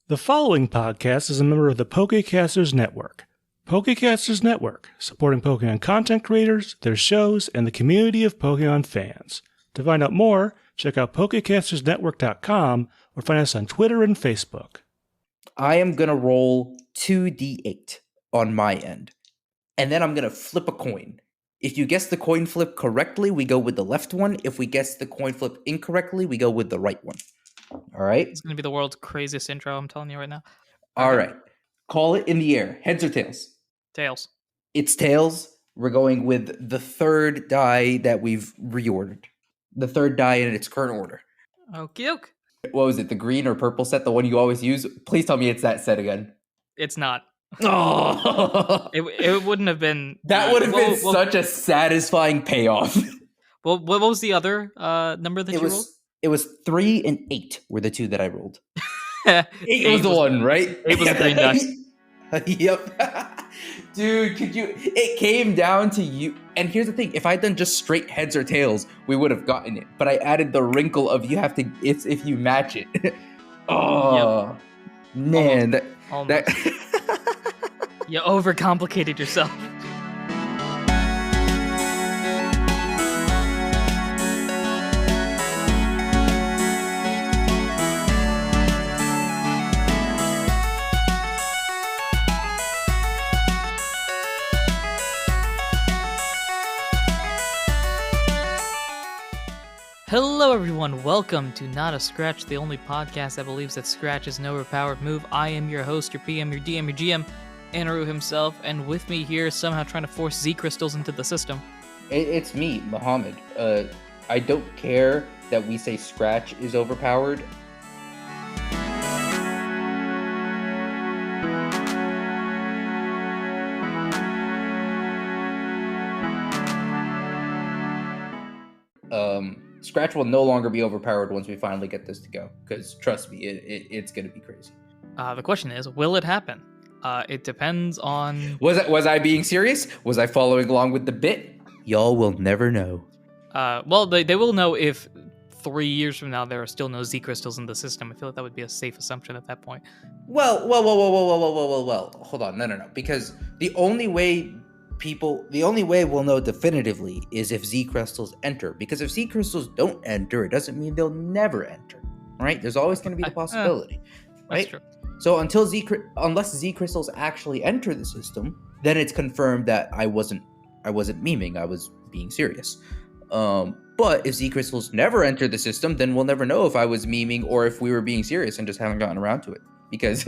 The following podcast is a member of the Pokecasters Network. Pokecasters Network, supporting Pokemon content creators, their shows, and the community of Pokemon fans. To find out more, check out PokecastersNetwork.com or find us on Twitter and Facebook. I am going to roll 2d8 on my end, and then I'm going to flip a coin. If you guess the coin flip correctly, we go with the left one. If we guess the coin flip incorrectly, we go with the right one. All right? It's going to be the world's craziest intro, I'm telling you right now. All right. Call it in the air. Heads or tails? Tails. It's tails. We're going with the third die that we've reordered. The third die in its current order. Okie doke. What was it? The green or purple set? The one you always use? Please tell me it's that set again. It's not. Oh! It wouldn't have been... That would have been such a satisfying payoff. Well, what was the other number that you rolled? It was 3 and 8 were the two that I rolled. 8 was the one, right? 8 was the green dice. Yep. Dude, it came down to you. And here's the thing, if I'd done just straight heads or tails, we would have gotten it. But I added the wrinkle of you have to, it's if you match it. Oh, yep. Man. Almost. You overcomplicated yourself. Hello everyone, welcome to Not a Scratch, the only podcast that believes that Scratch is an overpowered move. I am your host, your PM, your DM, your GM, Anirudh himself, and with me here somehow trying to force Z-crystals into the system. It's me, Muhammad. I don't care that we say Scratch is overpowered. Scratch will no longer be overpowered once we finally get this to go, because trust me, it's going to be crazy. The question is, will it happen? It depends on... Was I being serious? Was I following along with the bit? Y'all will never know. Well, they will know if 3 years from now there are still no Z-crystals in the system. I feel like that would be a safe assumption at that point. Well, hold on, no, because the only way we'll know definitively is if Z-crystals enter. Because if Z-crystals don't enter, it doesn't mean they'll never enter, right? There's always going to be the possibility, right? That's true. So unless Z-crystals actually enter the system, then it's confirmed that I wasn't memeing, I was being serious. But if Z-crystals never enter the system, then we'll never know if I was memeing or if we were being serious and just haven't gotten around to it. Because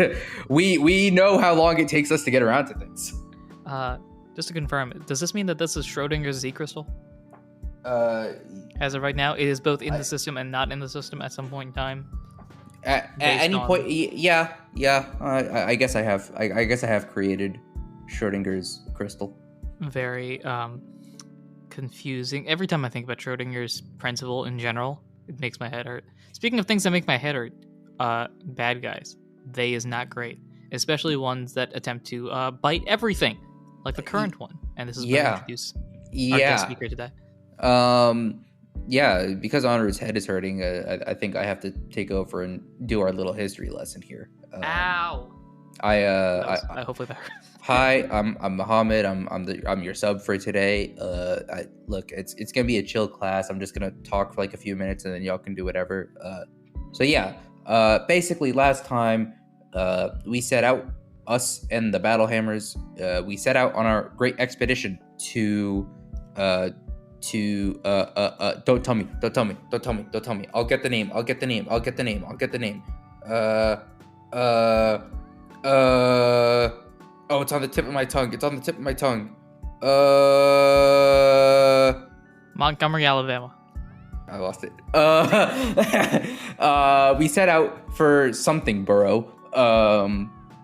we know how long it takes us to get around to things. Just to confirm, does this mean that this is Schrodinger's Z-crystal? As of right now, it is both in the system and not in the system at some point in time. At any point, yeah. I guess I have. I guess I have created Schrodinger's crystal. Very confusing. Every time I think about Schrodinger's principle in general, it makes my head hurt. Speaking of things that make my head hurt, bad guys. They is not great, especially ones that attempt to bite everything. Like the current one, and this is where we introduce our guest speaker today. Yeah, because Anirudh's head is hurting, I think I have to take over and do our little history lesson here. Ow! Hopefully that hurts. Hi, I'm Muhammad. I'm your sub for today. Look, it's gonna be a chill class. I'm just gonna talk for like a few minutes, and then y'all can do whatever. Basically, last time we set out. Us and the Battlehammers, we set out on our great expedition to don't tell me. I'll get the name. Oh, it's on the tip of my tongue. Montgomery, Alabama. I lost it. We set out for something borough.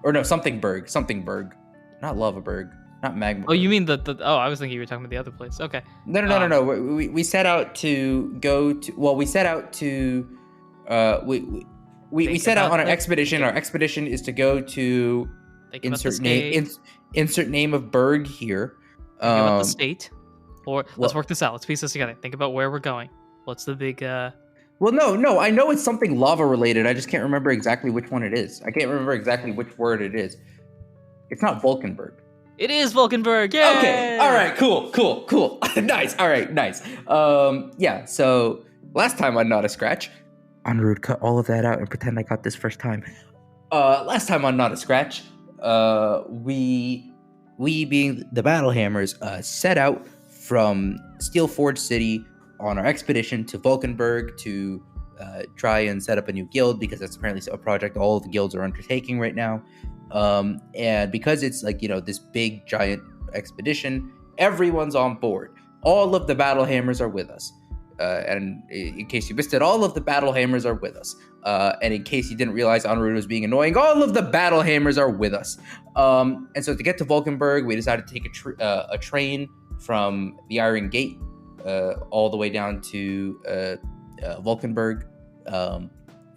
Or no, somethingburg. Not Lavaburg. Not Magma. Oh, you mean the I was thinking you were talking about the other place. Okay. No. We set out to go to... Well, we set out to... We set out on an expedition. Our expedition is to go to... Insert name of burg here. Think about the state. Or let's work this out. Let's piece this together. Think about where we're going. What's the big... Well, no, I know it's something lava related. I just can't remember exactly which one it is. I can't remember exactly which word it is. It's not Vulcanburg. It is Vulcanburg. Yay! Okay. All right. Cool. Nice. All right. Nice. Yeah. So last time on Not a Scratch, Anirudh, cut all of that out and pretend I got this first time. Last time on Not a Scratch, we being the Battlehammers, set out from Steelforge City on our expedition to Vulcanburg to try and set up a new guild, because that's apparently a project all of the guilds are undertaking right now. And because it's like, this big giant expedition, everyone's on board. All of the Battlehammers are with us. And in case you missed it, all of the Battlehammers are with us. And in case you didn't realize Anirudh was being annoying, all of the Battlehammers are with us. And so to get to Vulcanburg, we decided to take a train from the Iron Gate all the way down to Vulcanburg.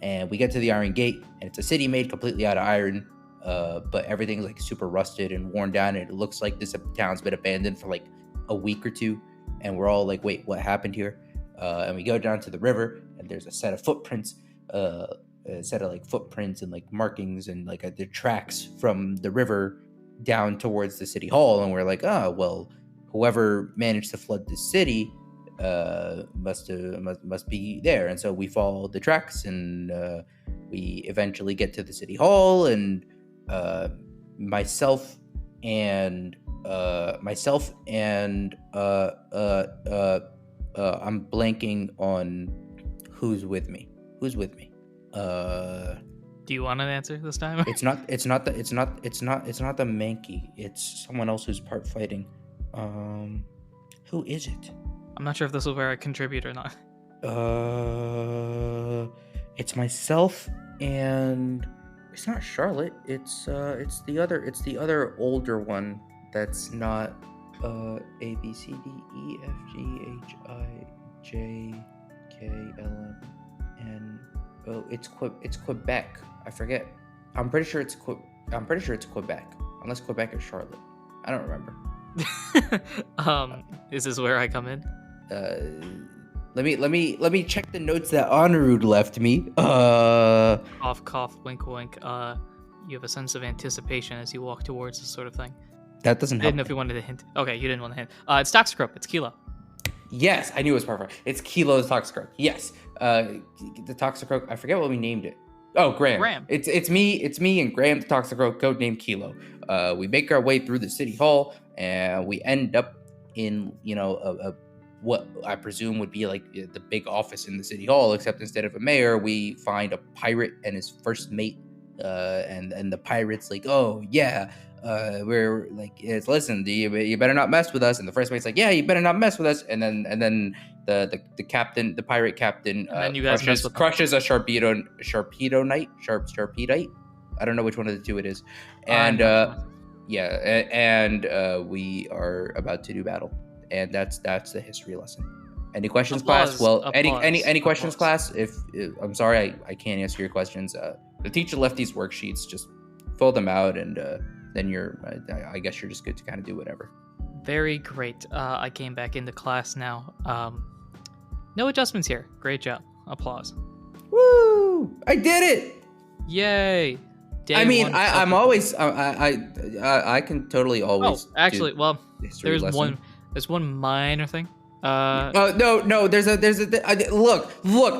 And we get to the Iron Gate, and it's a city made completely out of iron, but everything's like super rusted and worn down, and it looks like this town's been abandoned for like a week or two. And we're all like, wait, what happened here? And we go down to the river, and there's a set of footprints, footprints and like markings and like the tracks from the river down towards the city hall. And we're like, well, whoever managed to flood the city must be there. And so we follow the tracks, and we eventually get to the city hall. And myself and I'm blanking on who's with me. Do you want an answer this time? It's not the Mankey. It's someone else who's part fighting. Who is it? I'm not sure if this is where I contribute or not. It's myself, and it's not Charlotte. It's the other older one that's not A B C D E F G H I J K L M N. Oh, it's Quebec. I forget. I'm pretty sure it's Quebec. Unless Quebec is Charlotte. I don't remember. Is this where I come in? Let me check the notes that Anirudh left me. Cough, cough, wink, wink. You have a sense of anticipation as you walk towards this sort of thing. That doesn't I help. didn't know if you wanted to hint. Okay, you didn't want to hint. It's Toxicroak. It's Kilo. Yes, I knew it was perfect. It's Kilo the Toxicroak. Yes. The Toxicroak. I forget what we named it. Oh, Graham. It's me and Graham the Toxicroak, codenamed Kilo. We make our way through the city hall, and we end up in what I presume would be like the big office in the city hall, except instead of a mayor, we find a pirate and his first mate. And the pirate's like, oh yeah, we're like, listen, you better not mess with us. And the first mate's like, yeah, you better not mess with us. And then the captain, the pirate captain, and then you guys crushes a Sharpedo Knight. I don't know which one of the two it is. And we are about to do battle. And that's the history lesson. Any questions, class? Well, any questions, class? If I'm sorry, I can't answer your questions. The teacher left these worksheets. Just fill them out, and then I guess you're just good to kind of do whatever. Very great. I came back into class now. No adjustments here. Great job. Applause. Woo! I did it! Yay! I'm always I can totally always. Oh, actually, well, there's one minor thing. No. There's a look.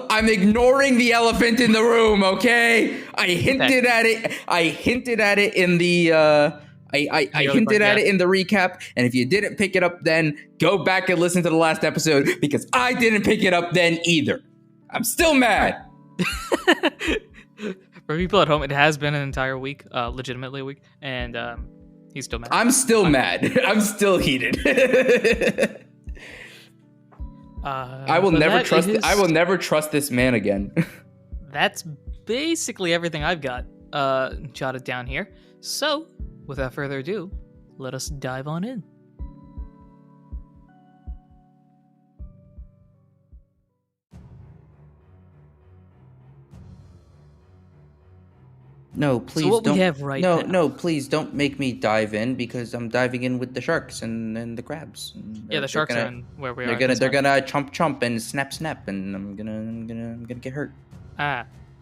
I'm ignoring the elephant in the room. Okay, I hinted at it in the I hinted at it in the recap. And if you didn't pick it up, then go back and listen to the last episode, because I didn't pick it up then either. I'm still mad. For people at home, it has been an entire week, legitimately a week, and he's still mad. I'm still mad. I'm still heated. I will never trust this man again. That's basically everything I've got jotted down here. So, without further ado, let us dive on in. No, please So what don't. we have right no, now. no, please don't make me dive in because I'm diving in with the sharks and the crabs. And Yeah, the they're sharks gonna, are in where we are. they're gonna chomp and snap and I'm gonna get hurt.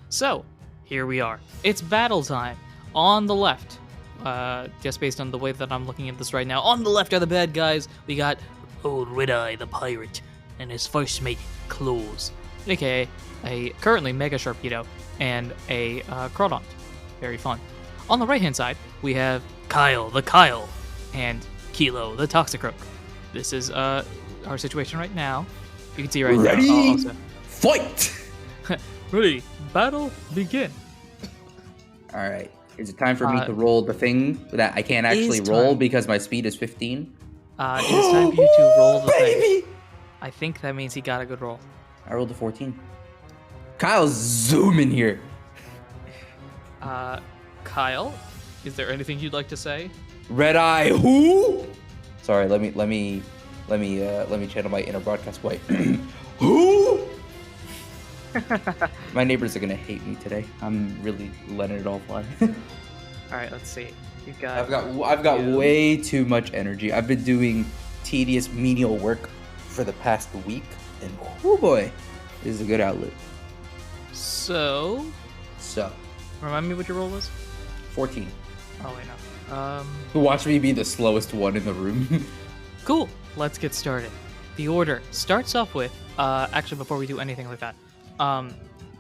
So here we are. It's battle time. On the left, just based on the way that I'm looking at this right now, on the left are the bad guys. We got old Redeye the pirate and his first mate Claws, aka a currently Mega Sharpedo and a Crawdont. Very fun. On the right hand side, we have Kyle the Kyle and Kilo the Toxicroak. This is our situation right now. You can see right Ready? now. Also. Fight! Ready, battle, begin. All right. Is it time for me to roll the thing that I can't actually is roll time. because my speed is 15? It is time for you to roll the thing. Baby! I think that means he got a good roll. I rolled a 14. Kyle's zooming here. Kyle, is there anything you'd like to say? Redeye, who? Sorry, let me channel my inner broadcast white. Who? My neighbors are gonna hate me today. I'm really letting it all fly. All right, let's see. You got. I've got way too much energy. I've been doing tedious menial work for the past week, and oh boy, this is a good outlet. So, remind me what your roll was. 14. Oh wait, no. Watch me be the slowest one in the room. Cool. Let's get started. The order starts off with. Actually, before we do anything like that,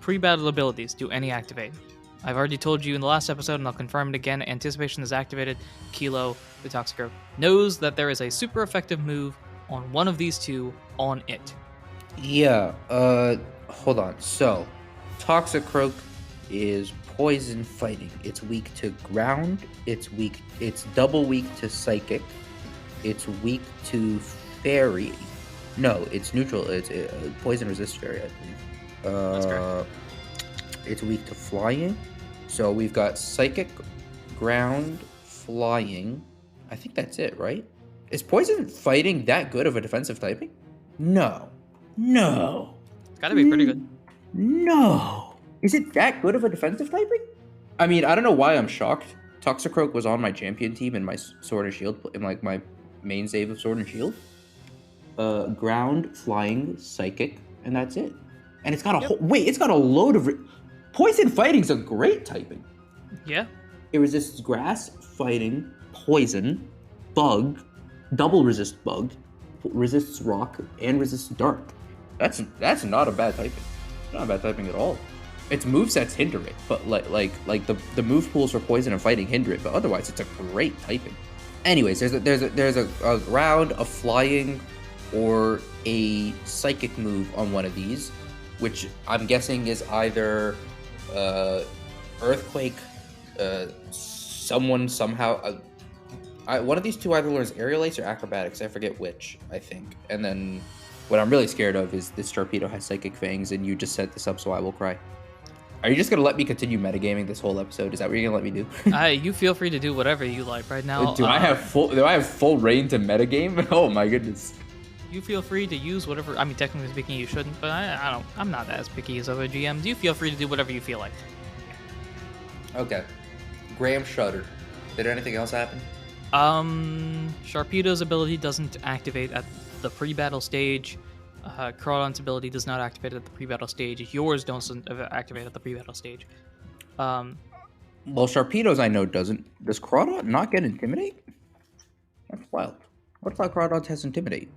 pre-battle abilities. Do any activate? I've already told you in the last episode, and I'll confirm it again. Anticipation is activated. Kilo, the Toxicroak, knows that there is a super effective move on one of these two on it. Yeah, hold on. So, Toxicroak is poison fighting. It's weak to ground. It's double weak to psychic. It's weak to fairy. No, it's neutral. It's poison resist fairy, I believe. That's correct. It's weak to flying. So we've got psychic, ground, flying. I think that's it, right? Is poison fighting that good of a defensive typing? No. It's gotta be pretty good. No. Is it that good of a defensive typing? I mean, I don't know why I'm shocked. Toxicroak was on my champion team in my Sword and Shield, in like my main save of Sword and Shield. Ground, flying, psychic, and that's it. And it's got it's got a load of poison fighting's a great typing. Yeah. It resists grass, fighting, poison, bug, double resist bug, resists rock, and resists dark. That's not a bad typing. Not a bad typing at all. Its movesets hinder it, but like the move pools for poison and fighting hinder it, but otherwise it's a great typing. Anyways, there's a round of flying or a psychic move on one of these, which I'm guessing is either earthquake, someone somehow. One of these two either learns aerial ace or acrobatics. I forget which. I think. And then what I'm really scared of is this torpedo has psychic fangs, and you just set this up, so I will cry. Are you just gonna let me continue metagaming this whole episode? Is that what you're gonna let me do? You feel free to do whatever you like right now. Do I have full reign to metagame? Oh my goodness. You feel free to use whatever. I mean, technically speaking, you shouldn't, but I'm not as picky as other GMs. You feel free to do whatever you feel like. Okay. Graham shuddered. Did anything else happen? Sharpedo's ability doesn't activate at the pre-battle stage. Crawdon's ability does not activate at the pre-battle stage. Yours doesn't activate at the pre-battle stage. Well, Sharpedo's I know doesn't. Does Crawdon not get Intimidate? That's wild. What if Crawdon has Intimidate?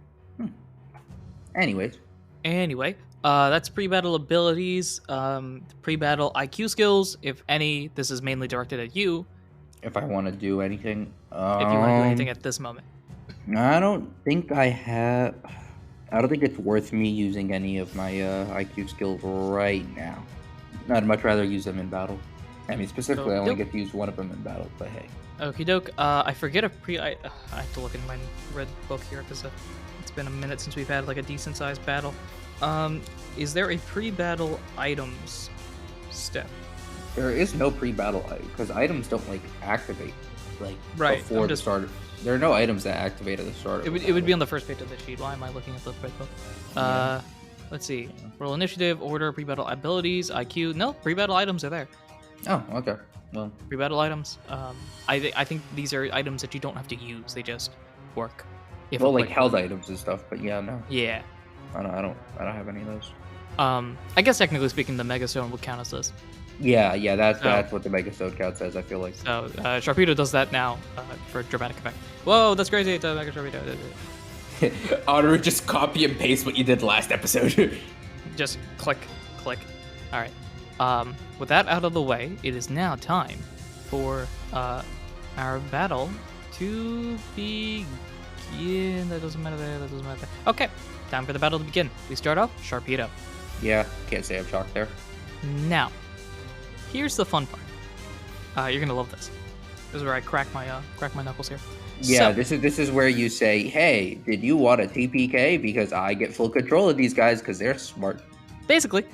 Anyways. Anyway, that's pre-battle abilities. Pre-battle IQ skills, if any. This is mainly directed at you. If I want to do anything. If you want to do anything at this moment. I don't think I have. I don't think it's worth me using any of my IQ skills right now. I'd much rather use them in battle. I mean, specifically, I only get to use one of them in battle, but hey. Okie doke. I forget a I have to look in my red book here because it's been a minute since we've had like a decent sized battle. Is there a pre-battle items step? There is no pre-battle because items don't like activate before the start. There are no items that activate at the start. It would be on the first page of the sheet. Why am I looking at the red book? Let's see. Yeah. Roll initiative, order, pre-battle abilities, IQ. No, pre-battle items are there. Oh, okay. Well, free battle items. I think these are items that you don't have to use; they just work. If well, like applicable. held items and stuff. But yeah, no, Yeah. I don't have any of those. I guess technically speaking, the Megastone would count as this. Yeah, that's So- that's what the Megastone counts as. I feel like. So Sharpedo does that now for dramatic effect. Whoa, that's crazy! It's a Mega Sharpedo. Anirudh, just copy and paste what you did last episode. Just click, click. All right. With that out of the way, it is now time for our battle to begin. That doesn't matter there. That doesn't matter there. Okay, time for the battle to begin. We start off Sharpedo. Yeah, can't say I'm shocked there. Now, here's the fun part. You're gonna love this. This is where I crack my knuckles here. Yeah, So- this is where you say, "Hey, did you want a TPK? Because I get full control of these guys because they're smart." Basically,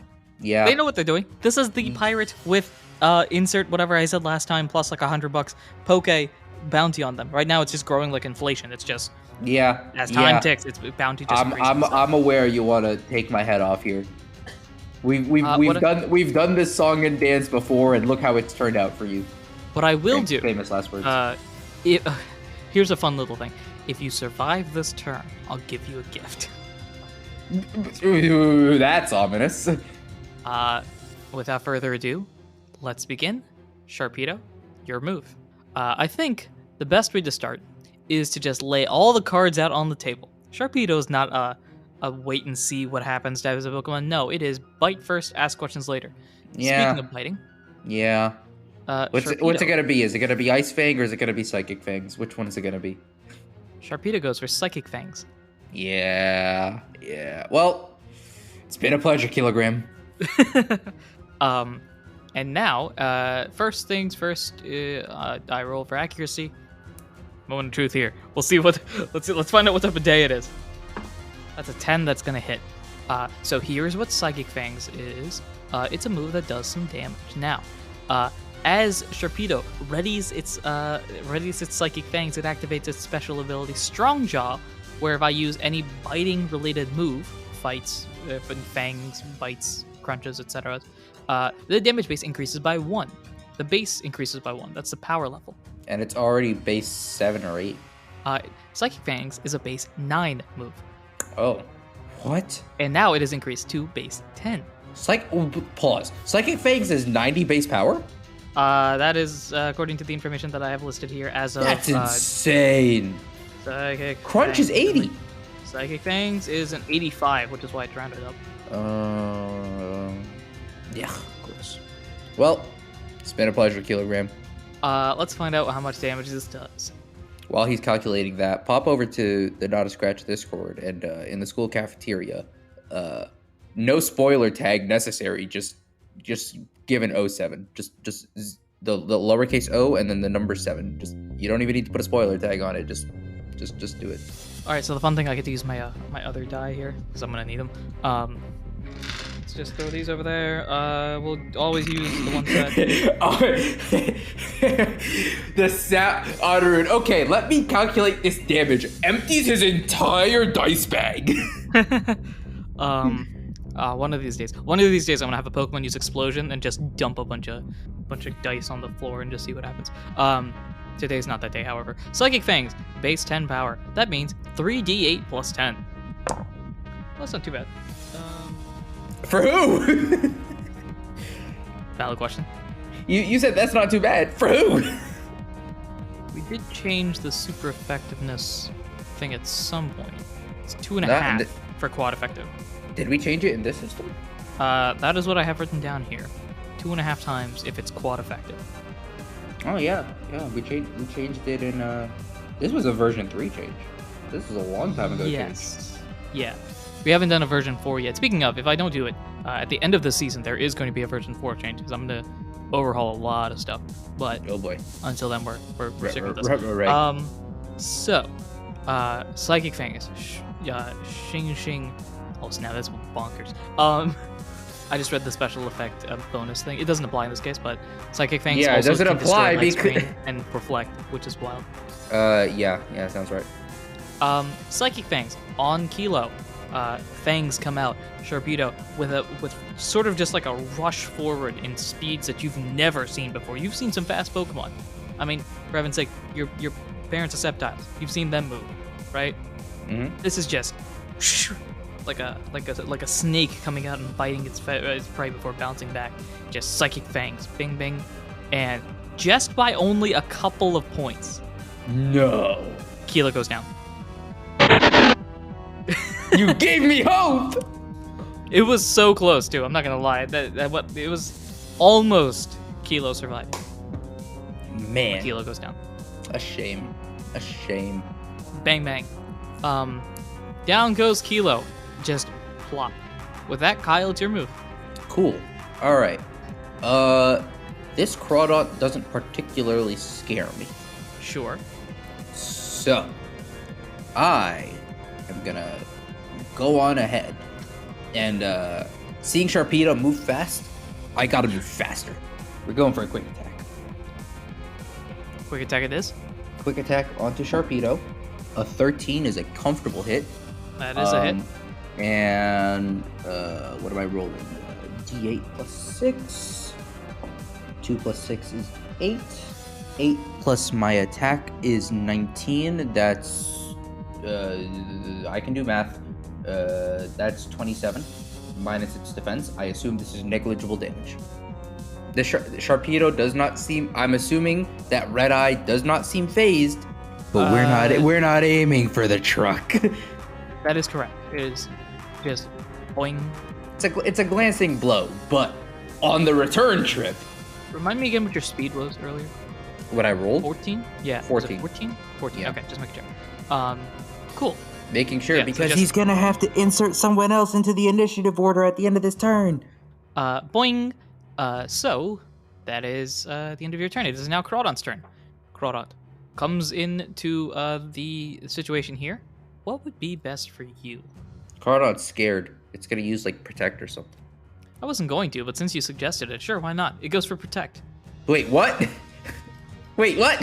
Yeah, they know what they're doing. This is the pirate with insert whatever I said last time plus like $100 poke bounty on them. Right now, it's just growing like inflation. It's just yeah. as time yeah. ticks, it's bounty just increases. I'm aware you want to take my head off here. We've what- done this song and dance before, and look how it's turned out for you. What I will do. Famous last words. Here's a fun little thing. If you survive this turn, I'll give you a gift. Ooh, that's ominous. Without further ado, let's begin. Sharpedo, your move. I think the best way to start is to just lay all the cards out on the table. Sharpedo is not a wait and see what happens type of Pokemon. No, it is bite first, ask questions later. Yeah. Speaking of biting, Yeah. What's it Sharpedo- gonna be? Is it gonna be Ice Fang or is it gonna be Psychic Fangs? Which one is it gonna be? Sharpedo goes for Psychic Fangs. Yeah. Well, it's been a pleasure, Kilogram. And now, first things first, I roll for accuracy. Moment of truth here. We'll see what. Let's find out what type of day it is. That's a 10. That's gonna hit. So here's what Psychic Fangs is. It's a move that does some damage. Now, as Sharpedo readies its Psychic Fangs, it activates its special ability Strong Jaw, where if I use any biting related move, fights, fangs, bites, crunches, etc., the damage base increases by 1. The base increases by 1. That's the power level. And it's already base 7 or 8. Psychic Fangs is a base 9 move, Oh. What? and now it is increased to base 10. Pause. Psychic Fangs is 90 base power? That is according to the information that I have listed here as of That's insane. Psychic Crunch is Fangs. 80. Psychic Fangs is an 85, which is why it's rounded up. Yeah, of course. Well, it's been a pleasure, Kilogram. Let's find out how much damage this does. While he's calculating that, pop over to the Not a Scratch Discord and in the school cafeteria. No spoiler tag necessary. Just give an 07. Just the lowercase o and then the number 7. Just you don't even need to put a spoiler tag on it. Just do it. All right, so the fun thing, I get to use my my other die here because I'm gonna need them. Let's just throw these over there. We'll always use the ones that. The sound, Anirudh. Okay, let me calculate this damage. Empties his entire dice bag. One of these days, I'm gonna have a Pokemon use Explosion and just dump a bunch of dice on the floor and just see what happens. Today's not that day, however. Psychic Fangs, base 10 power. That means 3d8 plus 10. Well, that's not too bad. For who? Valid question. You said that's not too bad. For who? We did change the super effectiveness thing at some point. It's 2.5 That- for quad effective. Did we change it in this system? That is what I have written down here. 2.5 times if it's quad effective. Oh yeah. We changed it in. This was a version 3 change. This was a long time ago. Yes. Yeah. We haven't done a version 4 yet. Speaking of, if I don't do it, at the end of the season, there is going to be a version 4 change because I'm going to overhaul a lot of stuff. But Oh boy. until then, we're sticking with this. Right. So, Psychic Fangus, Xing. Oh snap, that's bonkers. I just read the special effect bonus thing. It doesn't apply in this case, but Psychic Fangs Yeah, it also doesn't can destroy apply light because- screen and reflect, which is wild. Yeah, sounds right. Psychic Fangs on Kilo. Fangs come out. Sharpedo with sort of just like a rush forward in speeds that you've never seen before. You've seen some fast Pokemon. I mean, for heaven's sake, your parents are Sceptiles. You've seen them move, right? Mm-hmm. This is just like a snake coming out and biting its prey before bouncing back. Just Psychic Fangs, bing bing, and just by only a couple of points, No. Kilo goes down. You gave me hope. It was so close too. I'm not gonna lie. It was almost Kilo survived. Man. Kilo goes down. A shame. A shame. Bang bang. Down goes Kilo. Just plop. With that, Kyle, it's your move. Cool. All right. This Crawdaunt doesn't particularly scare me. Sure. So, I am gonna go on ahead. And seeing Sharpedo move fast, I gotta move faster. We're going for a quick attack. Quick attack it is. Quick attack onto Sharpedo. A 13 is a comfortable hit. That is a hit. And what am I rolling? D8 plus 6. 2 plus 6 is 8. 8 plus my attack is 19. That's I can do math. That's 27 minus its defense. I assume this is negligible damage. The Sharpedo does not seem. I'm assuming that Redeye does not seem phased, but we're not aiming for the truck. That is correct. It is just boing. It's a glancing blow, but on the return trip. Remind me again what your speed was earlier. What I rolled? 14? Yeah. 14. 14? 14. Yeah. Okay, just making sure. Cool. Making sure, Yeah, so because just- he's gonna have to insert someone else into the initiative order at the end of this turn. Boing. So that is the end of your turn. It is now Crawdaunt's turn. Crawdaunt comes into the situation here. What would be best for you? Crawdaunt's scared. It's gonna use like protect or something. I wasn't going to, but since you suggested it, sure, why not? It goes for protect. Wait, what? Wait, what?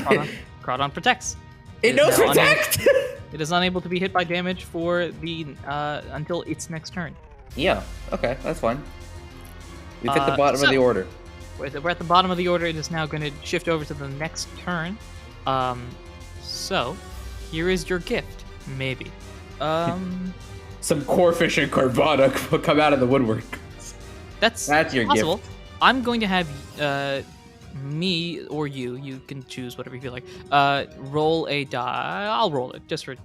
Crawdaunt protects. It knows now protect. It is unable to be hit by damage for the until its next turn. Yeah. Okay, that's fine. We've hit the bottom of so- the order. We're at the bottom of the order. It is now going to shift over to the next turn. So here is your gift. Maybe. Some Corphish and Carvana will come out of the woodwork. That's your possible. gift. I'm going to have me or you can choose whatever you feel like. Roll a die. I'll roll it just for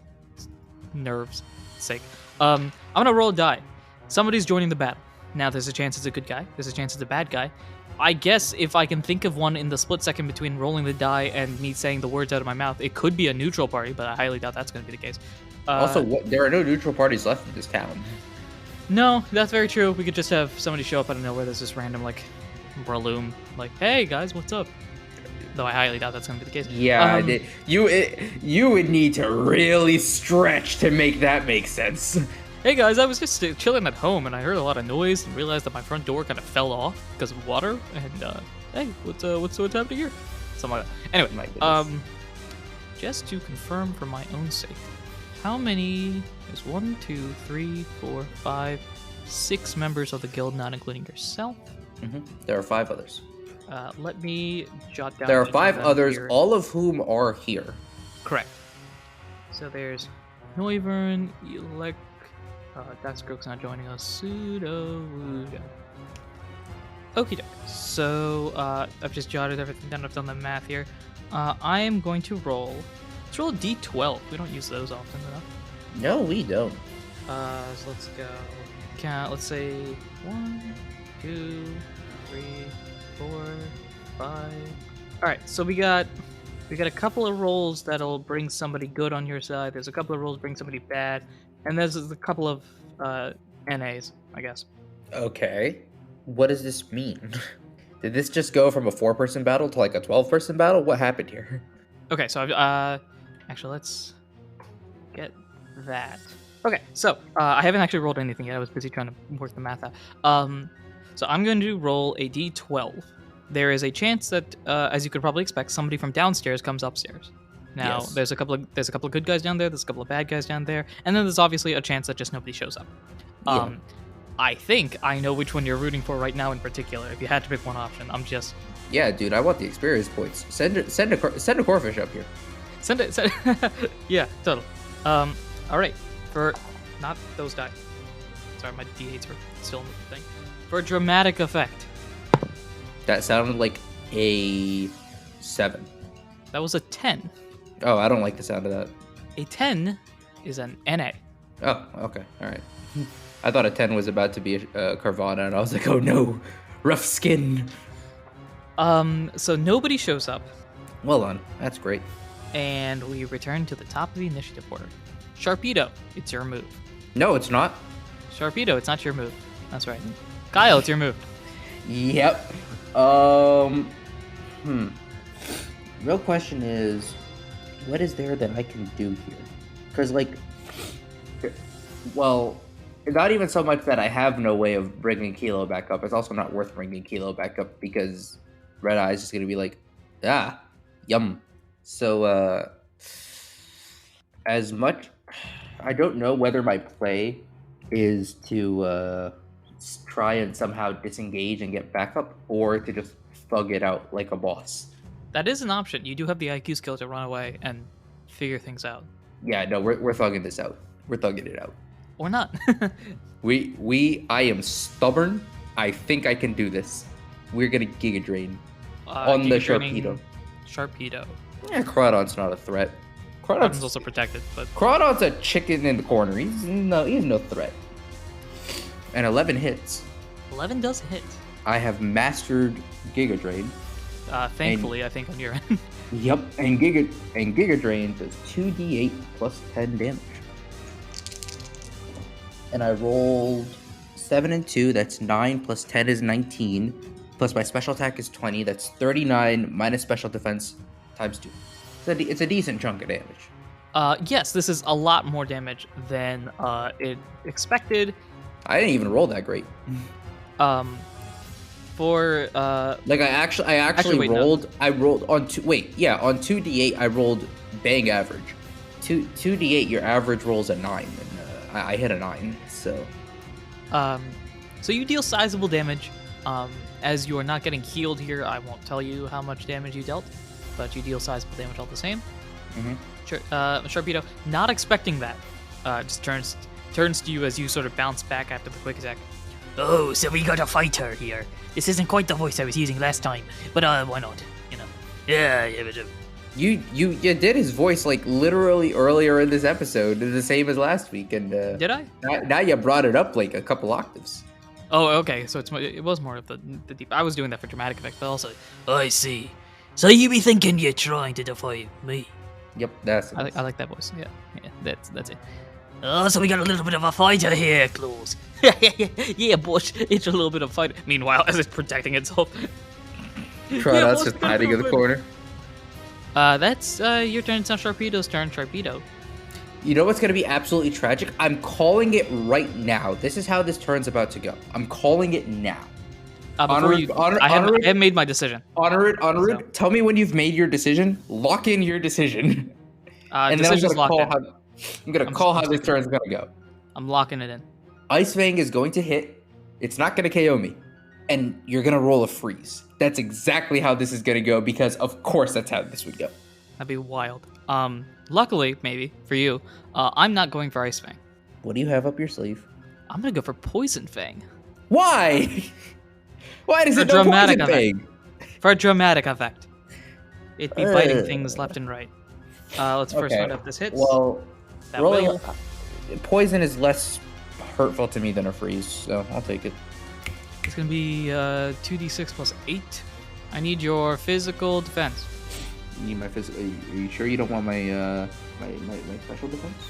nerves' sake. I'm gonna roll a die. Somebody's joining the battle. Now there's a chance it's a good guy. There's a chance it's a bad guy. I guess if I can think of one in the split second between rolling the die and me saying the words out of my mouth, it could be a neutral party, but I highly doubt that's going to be the case. Also, there are no neutral parties left in this town. No, that's very true. We could just have somebody show up out of nowhere. There's this random, like, Breloom, like, hey, guys, what's up? Though I highly doubt that's going to be the case. Yeah, you would need to really stretch to make that make sense. Hey, guys, I was just chilling at home, and I heard a lot of noise and realized that my front door kind of fell off because of water. And, hey, what's happening here? Something like that. Anyway, My goodness. just to confirm for my own sake, how many is 1, 2, 3, 4, 5, 6 members of the guild, not including yourself? There are 5 others. Let me jot down. There are each of 5 them others, here. all of whom are here. Correct. So there's Noivern, Elec, Daxgrok's not joining us, Pseudo, Wuda. Okie doke. So I've just jotted everything down. I've done the math here. I am going to roll. Let's roll a d12. We don't use those often enough. No, we don't. So let's go. Count. Let's say 1, 2, 3, 4, 5. All right. So we got a couple of rolls that'll bring somebody good on your side. There's a couple of rolls bring somebody bad, and there's a couple of NAs, I guess. Okay. What does this mean? Did this just go from a 4-person battle to like a 12-person battle? What happened here? Okay. So I've actually let's get that. Okay. So I haven't actually rolled anything yet. I was busy trying to work the math out. So I'm going to roll a d12. There is a chance that, as you could probably expect, somebody from downstairs comes upstairs. Now, Yes. there's a couple of good guys down there. There's a couple of bad guys down there, and then there's obviously a chance that just nobody shows up. Yeah. I think I know which one you're rooting for right now in particular. If you had to pick one option, I'm just Yeah, dude, I want the experience points. Send a Corfish up here. send it. Yeah, total. All right, for not those die. Sorry, my D8s were still in the thing. For dramatic effect, That sounded like a 7. that was a 10. Oh, I don't like the sound of that. A 10 is an NA. Oh, okay, all right. I thought a 10 was about to be a Carvana, and I was like, oh no, rough skin. So nobody shows up, Well done, that's great. and we return to the top of the initiative order. Sharpedo, it's your move. No, it's not. Sharpedo, it's not your move. That's right. Kyle, it's your move. Yep. Real question is, what is there that I can do here? Because, like, well, not even so much that I have no way of bringing Kilo back up. It's also not worth bringing Kilo back up because Redeye is just going to be like, yum. So, as much, I don't know whether my play is to try and somehow disengage and get back up, or to just thug it out like a boss. That is an option. You do have the IQ skill to run away and figure things out. Yeah, no, we're thugging this out. We're thugging it out. Or not. I am stubborn. I think I can do this. We're gonna Giga Drain on the Sharpedo. Sharpedo. Yeah, Crawdon's not a threat. Crawdon's also protected, but Crawdon's a chicken in the corner. He's no threat. And 11 hits. 11 does hit. I have mastered Giga Drain. Thankfully, I think on your end. Yep, and Giga Drain does 2d8 plus 10 damage. And I rolled 7 and 2, that's 9, plus 10 is 19, plus my special attack is 20, that's 39 minus special defense times 2. So it's a decent chunk of damage. Yes, this is a lot more damage than it expected. I didn't even roll that great. For Like I actually wait, no. rolled. I rolled on two. Wait, yeah, on 2d8 I rolled bang average. 2d8 your average rolls a 9, and I hit a 9. So so you deal sizable damage. As you are not getting healed here, I won't tell you how much damage you dealt, but you deal sizable damage all the same. Sharpedo, not expecting that, just turns to you as you sort of bounce back after the quick attack. Oh, so we got a fighter here. This isn't quite the voice I was using last time, but why not? You know. Yeah. You did his voice like literally earlier in this episode, the same as last week, and Did I? now you brought it up like a couple octaves. Oh, okay. So it was more of the deep. I was doing that for dramatic effect, but also. I see. So you be thinking you're trying to defy me? Yep, that's it. I like that voice. Yeah, that's it. Oh, so we got a little bit of a fighter here, Claus. Yeah, boss, it's a little bit of fighter. Meanwhile, as it's protecting itself. Crawdon's just hiding in the corner. That's your turn. It's not Sharpedo's turn. Sharpedo. You know what's going to be absolutely tragic? I'm calling it right now. This is how this turn's about to go. I'm calling it now. I haven't made my decision. Anirudh, So. tell me when you've made your decision. Lock in your decision. And then Decision's locked in. I'm going to call how this turn's going to go. I'm locking it in. Ice Fang is going to hit. It's not going to KO me. And you're going to roll a freeze. That's exactly how this is going to go, because of course that's how this would go. That'd be wild. Luckily, maybe for you, I'm not going for Ice Fang. What do you have up your sleeve? I'm gonna go for Poison Fang. Why? Why does For it no dramatic Poison Fang? For a dramatic effect. It'd be biting things left and right. Let's first find out if this hits. Well, That rolling will. poison is less hurtful to me than a freeze, so I'll take it. It's gonna be 2d6 plus 8. I need your physical defense. You need my physical. Are you sure you don't want my my special defense?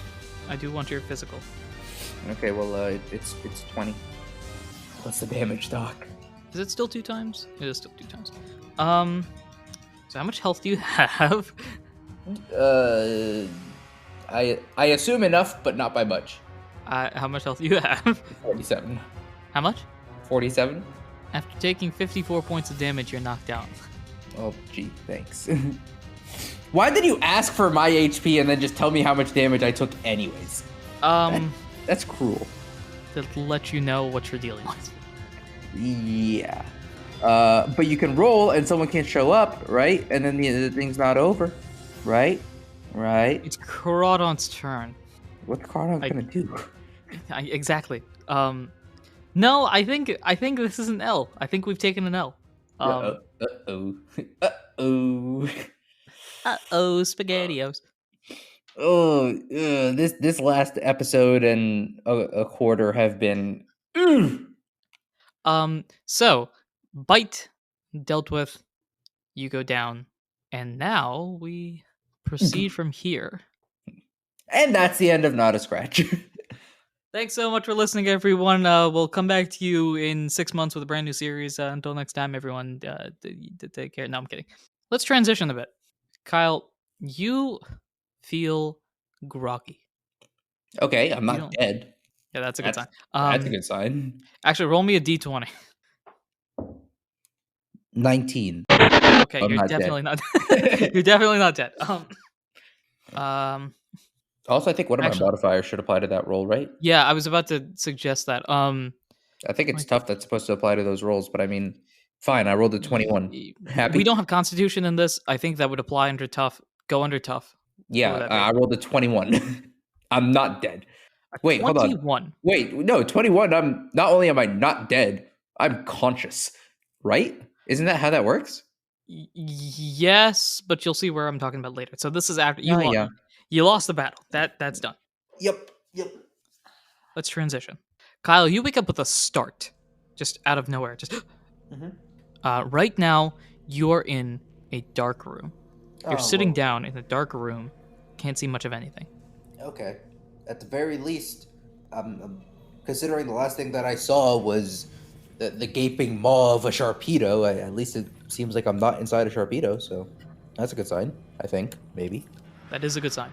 I do want your physical. Okay, well it's 20. What's the damage, Doc? Is it still 2 times? It is still 2 times. So how much health do you have? I assume enough, but not by much. How much health do you have? 47. How much? 47. After taking 54 points of damage, you're knocked out. Oh, gee, thanks. Why did you ask for my HP and then just tell me how much damage I took anyways? That's cruel. To let you know what you're dealing with. Yeah. But you can roll and someone can show up, right? And then the thing's not over, right? Right? It's Caradon's turn. What's Cardon gonna do? Exactly. No, I think this is an L. I think we've taken an L. Uh-oh. Uh-oh, SpaghettiOs. This last episode and a quarter have been. So bite dealt with. You go down, and now we proceed from here. And that's the end of Not a Scratch. Thanks so much for listening, everyone. We'll come back to you in 6 months with a brand new series. Until next time, everyone, take care. No, I'm kidding. Let's transition a bit. Kyle, you feel groggy. Okay, I'm not dead. Yeah, that's a good sign. That's a good sign. Actually, roll me a d20. 19. Okay, I'm you're not definitely dead. not. You're definitely not dead. Also, I think one of my modifiers should apply to that roll, right? Yeah, I was about to suggest that. I think it's tough that's supposed to apply to those rolls, but I mean, fine. I rolled a 21. Happy? We don't have Constitution in this. I think that would apply under tough. Go under tough. Yeah, I rolled a 21. I'm not dead. Wait, 21. Hold on. Wait, no, 21. I'm not only am I not dead, I'm conscious, right? Isn't that how that works? Yes, but you'll see where I'm talking about later. So this is after you won. Yeah. You lost the battle. That's done. Yep. Let's transition. Kyle, you wake up with a start, just out of nowhere. Just right now, you're in a dark room. You're sitting down in a dark room. Can't see much of anything. Okay. At the very least, considering the last thing that I saw was the gaping maw of a Sharpedo, at least it seems like I'm not inside a Sharpedo, so that's a good sign, I think, maybe. That is a good sign.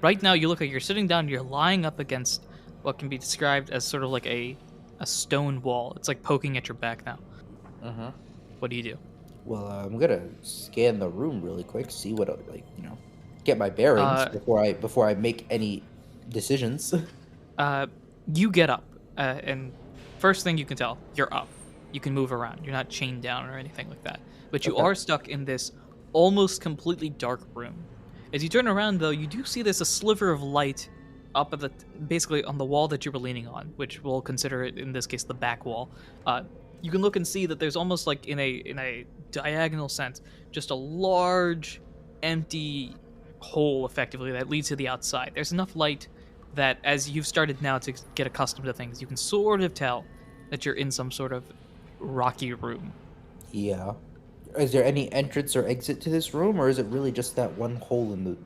Right now, you look like you're sitting down, you're lying up against what can be described as sort of like a stone wall. It's like poking at your back now. What do you do? Well, I'm gonna scan the room really quick, see what, get my bearings before I make any decisions. You get up, and first thing you can tell, you're up. You can move around. You're not chained down or anything like that. But you are stuck in this almost completely dark room. As you turn around, though, you do see there's a sliver of light up at basically on the wall that you were leaning on, which we'll consider it in this case the back wall. You can look and see that there's almost like in a diagonal sense, just a large empty hole effectively that leads to the outside. There's enough light that as you've started now to get accustomed to things, you can sort of tell that you're in some sort of rocky room. Yeah. Is there any entrance or exit to this room, or is it really just that one hole in the...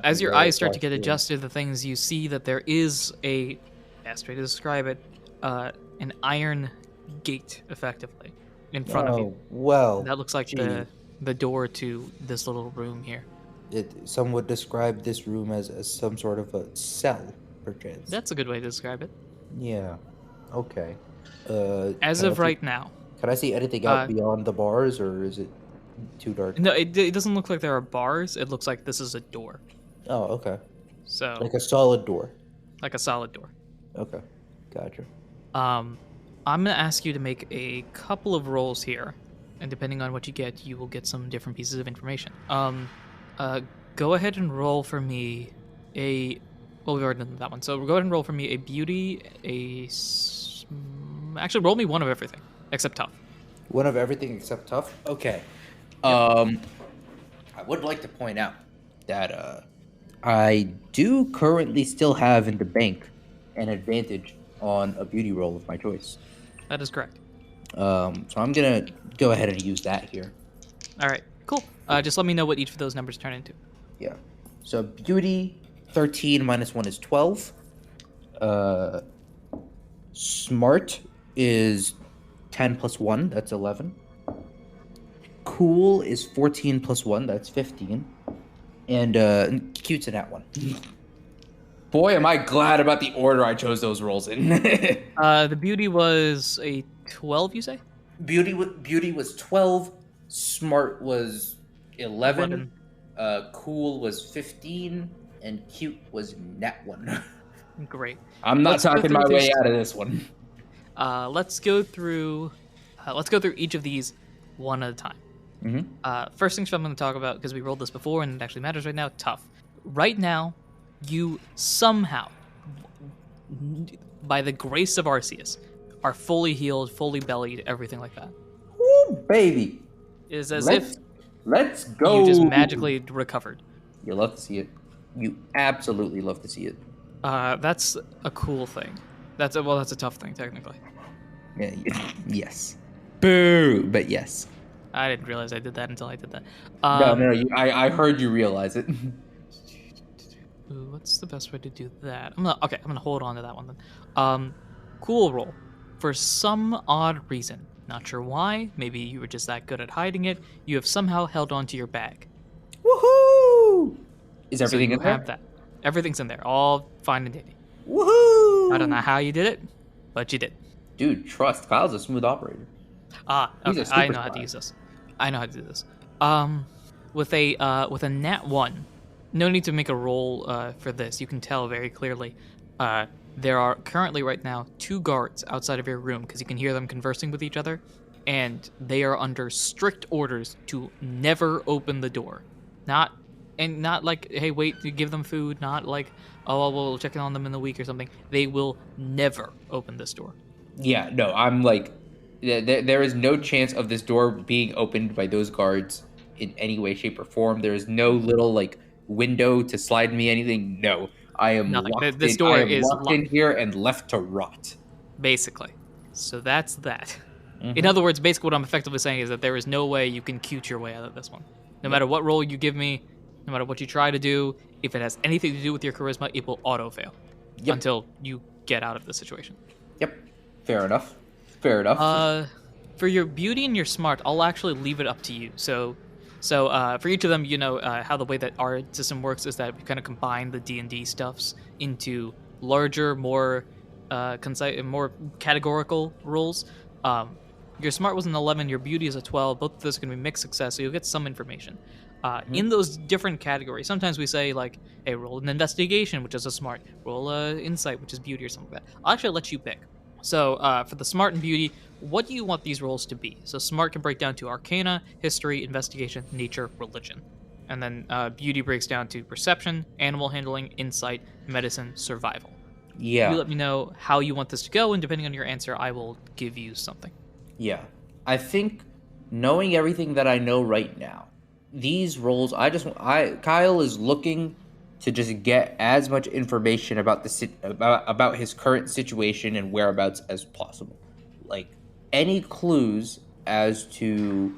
As your eyes start to get adjusted to things, you see that there is a, best way to describe it, an iron gate, effectively, in front of you. Well, that looks like the door to this little room here. Some would describe this room as some sort of a cell, perchance. That's a good way to describe it. Yeah. Okay. As of right now. Can I see anything out beyond the bars, or is it too dark? No, it doesn't look like there are bars. It looks like this is a door. Oh, okay. So like a solid door. Like a solid door. Okay. Gotcha. I'm gonna ask you to make a couple of rolls here, and depending on what you get, you will get some different pieces of information. Go ahead and roll for me a... Well, we've already done that one. So go ahead and roll for me a beauty, actually, roll me one of everything, except tough. One of everything except tough? Okay. Yep. I would like to point out that I do currently still have in the bank an advantage on a beauty roll of my choice. That is correct. So I'm going to go ahead and use that here. All right, cool. Just let me know what each of those numbers turn into. Yeah. So beauty, 13 minus 1 is 12. Smart is 10 plus 1, that's 11. Cool is 14 plus 1, that's 15. And cute's in that one. Boy, am I glad about the order I chose those rolls in. The beauty was a 12, you say? Beauty was 12. Smart was 11. Cool was 15, and cute was nat 1. Great. I'm not Let's go talking through my way this. out of this one. Let's go through each of these one at a time. First things I'm going to talk about, because we rolled this before and it actually matters right now. Tough. Right now, you somehow, by the grace of Arceus, are fully healed, fully bellied, everything like that. Woo, baby. It is as if let's go. you just magically recovered. You love to see it. You absolutely love to see it. That's a cool thing. That's a tough thing technically. Yeah, yes. Boo, but yes. I didn't realize I did that until I did that. No. I heard you realize it. Ooh, what's the best way to do that? I'm gonna hold on to that one then. Cool roll. For some odd reason, not sure why, maybe you were just that good at hiding it, you have somehow held onto your bag. Woohoo! Is everything so you in there? have that. Everything's in there, all fine and dandy. Woohoo! I don't know how you did it, but you did. Dude, trust. Kyle's a smooth operator. He's Okay. a I super know how to spy. use this. I know how to do this. With a nat 1, no need to make a roll for this. You can tell very clearly. There are currently right now 2 guards outside of your room because you can hear them conversing with each other, and they are under strict orders to never open the door. Not like, hey, wait, you give them food. Not like, oh, we'll check in on them in a week or something. They will never open this door. Yeah, no, I'm like, there is no chance of this door being opened by those guards in any way, shape, or form. There is no little like window to slide me anything. No, I am Nothing. locked This in. door I am is locked in here and left to rot. Basically. So that's that. Mm-hmm. In other words, basically what I'm effectively saying is that there is no way you can cute your way out of this one. No matter what roll you give me, no matter what you try to do, if it has anything to do with your charisma, it will auto-fail. Yep. Until you get out of the situation. Yep. Fair enough. For your beauty and your smart, I'll actually leave it up to you. So for each of them, you know how the way that our system works is that we kind of combine the D&D stuffs into larger, more concise, more categorical rolls. Your smart was an 11, your beauty is a 12. Both of those are going to be mixed success, so you'll get some information. In those different categories, sometimes we say, like, hey, roll an investigation, which is a smart. Roll a insight, which is beauty or something like that. I'll actually let you pick. So for the smart and beauty, what do you want these rolls to be? So smart can break down to arcana, history, investigation, nature, religion. And then beauty breaks down to perception, animal handling, insight, medicine, survival. Yeah. You let me know how you want this to go, and depending on your answer, I will give you something. Yeah. I think knowing everything that I know right now, these roles, Kyle is looking to just get as much information about about his current situation and whereabouts as possible. Like any clues as to,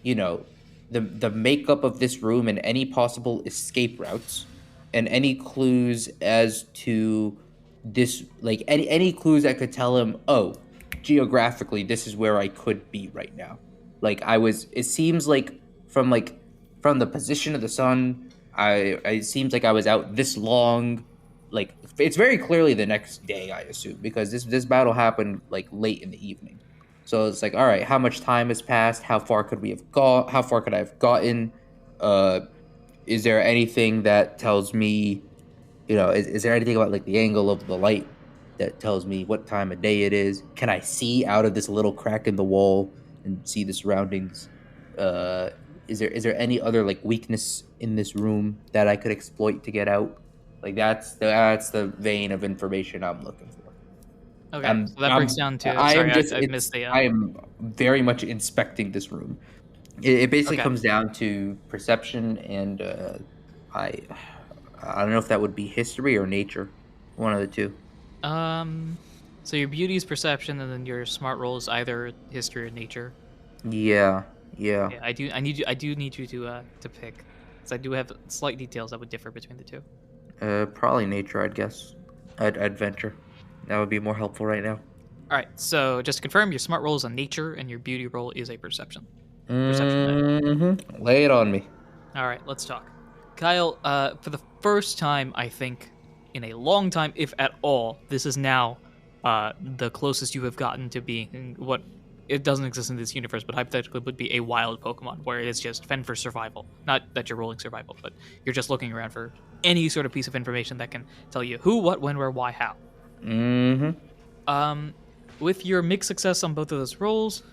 you know, the makeup of this room and any possible escape routes, and any clues as to this, like any clues that could tell him, oh, geographically this is where I could be right now. Like it seems like from the position of the sun, it seems like I was out this long. Like it's very clearly the next day, I assume, because this battle happened like late in the evening. So it's like, all right, how much time has passed? How far could we have got? How far could I have gotten? Is there anything that tells me, you know, is there anything about like the angle of the light that tells me what time of day it is? Can I see out of this little crack in the wall and see the surroundings? Is there any other like weakness in this room that I could exploit to get out? Like that's the vein of information I'm looking for. Okay, so that breaks down to. I missed the. I am very much inspecting this room. It basically Okay. comes down to perception and I don't know if that would be history or nature, one of the two. So your beauty is perception, and then your smart roll is either history or nature. Yeah. Yeah, I do need you to pick, because I do have slight details that would differ between the two. Probably nature, I'd guess. I'd venture. That would be more helpful right now. All right, so just to confirm, your smart roll is a nature, and your beauty roll is a perception. Perception. Mm-hmm. Lay it on me. All right, let's talk. Kyle, for the first time, I think, in a long time, if at all, this is now the closest you have gotten to being what it doesn't exist in this universe, but hypothetically would be a wild Pokemon where it's just fend for survival. Not that you're rolling survival, but you're just looking around for any sort of piece of information that can tell you who, what, when, where, why, how. With your mixed success on both of those rolls,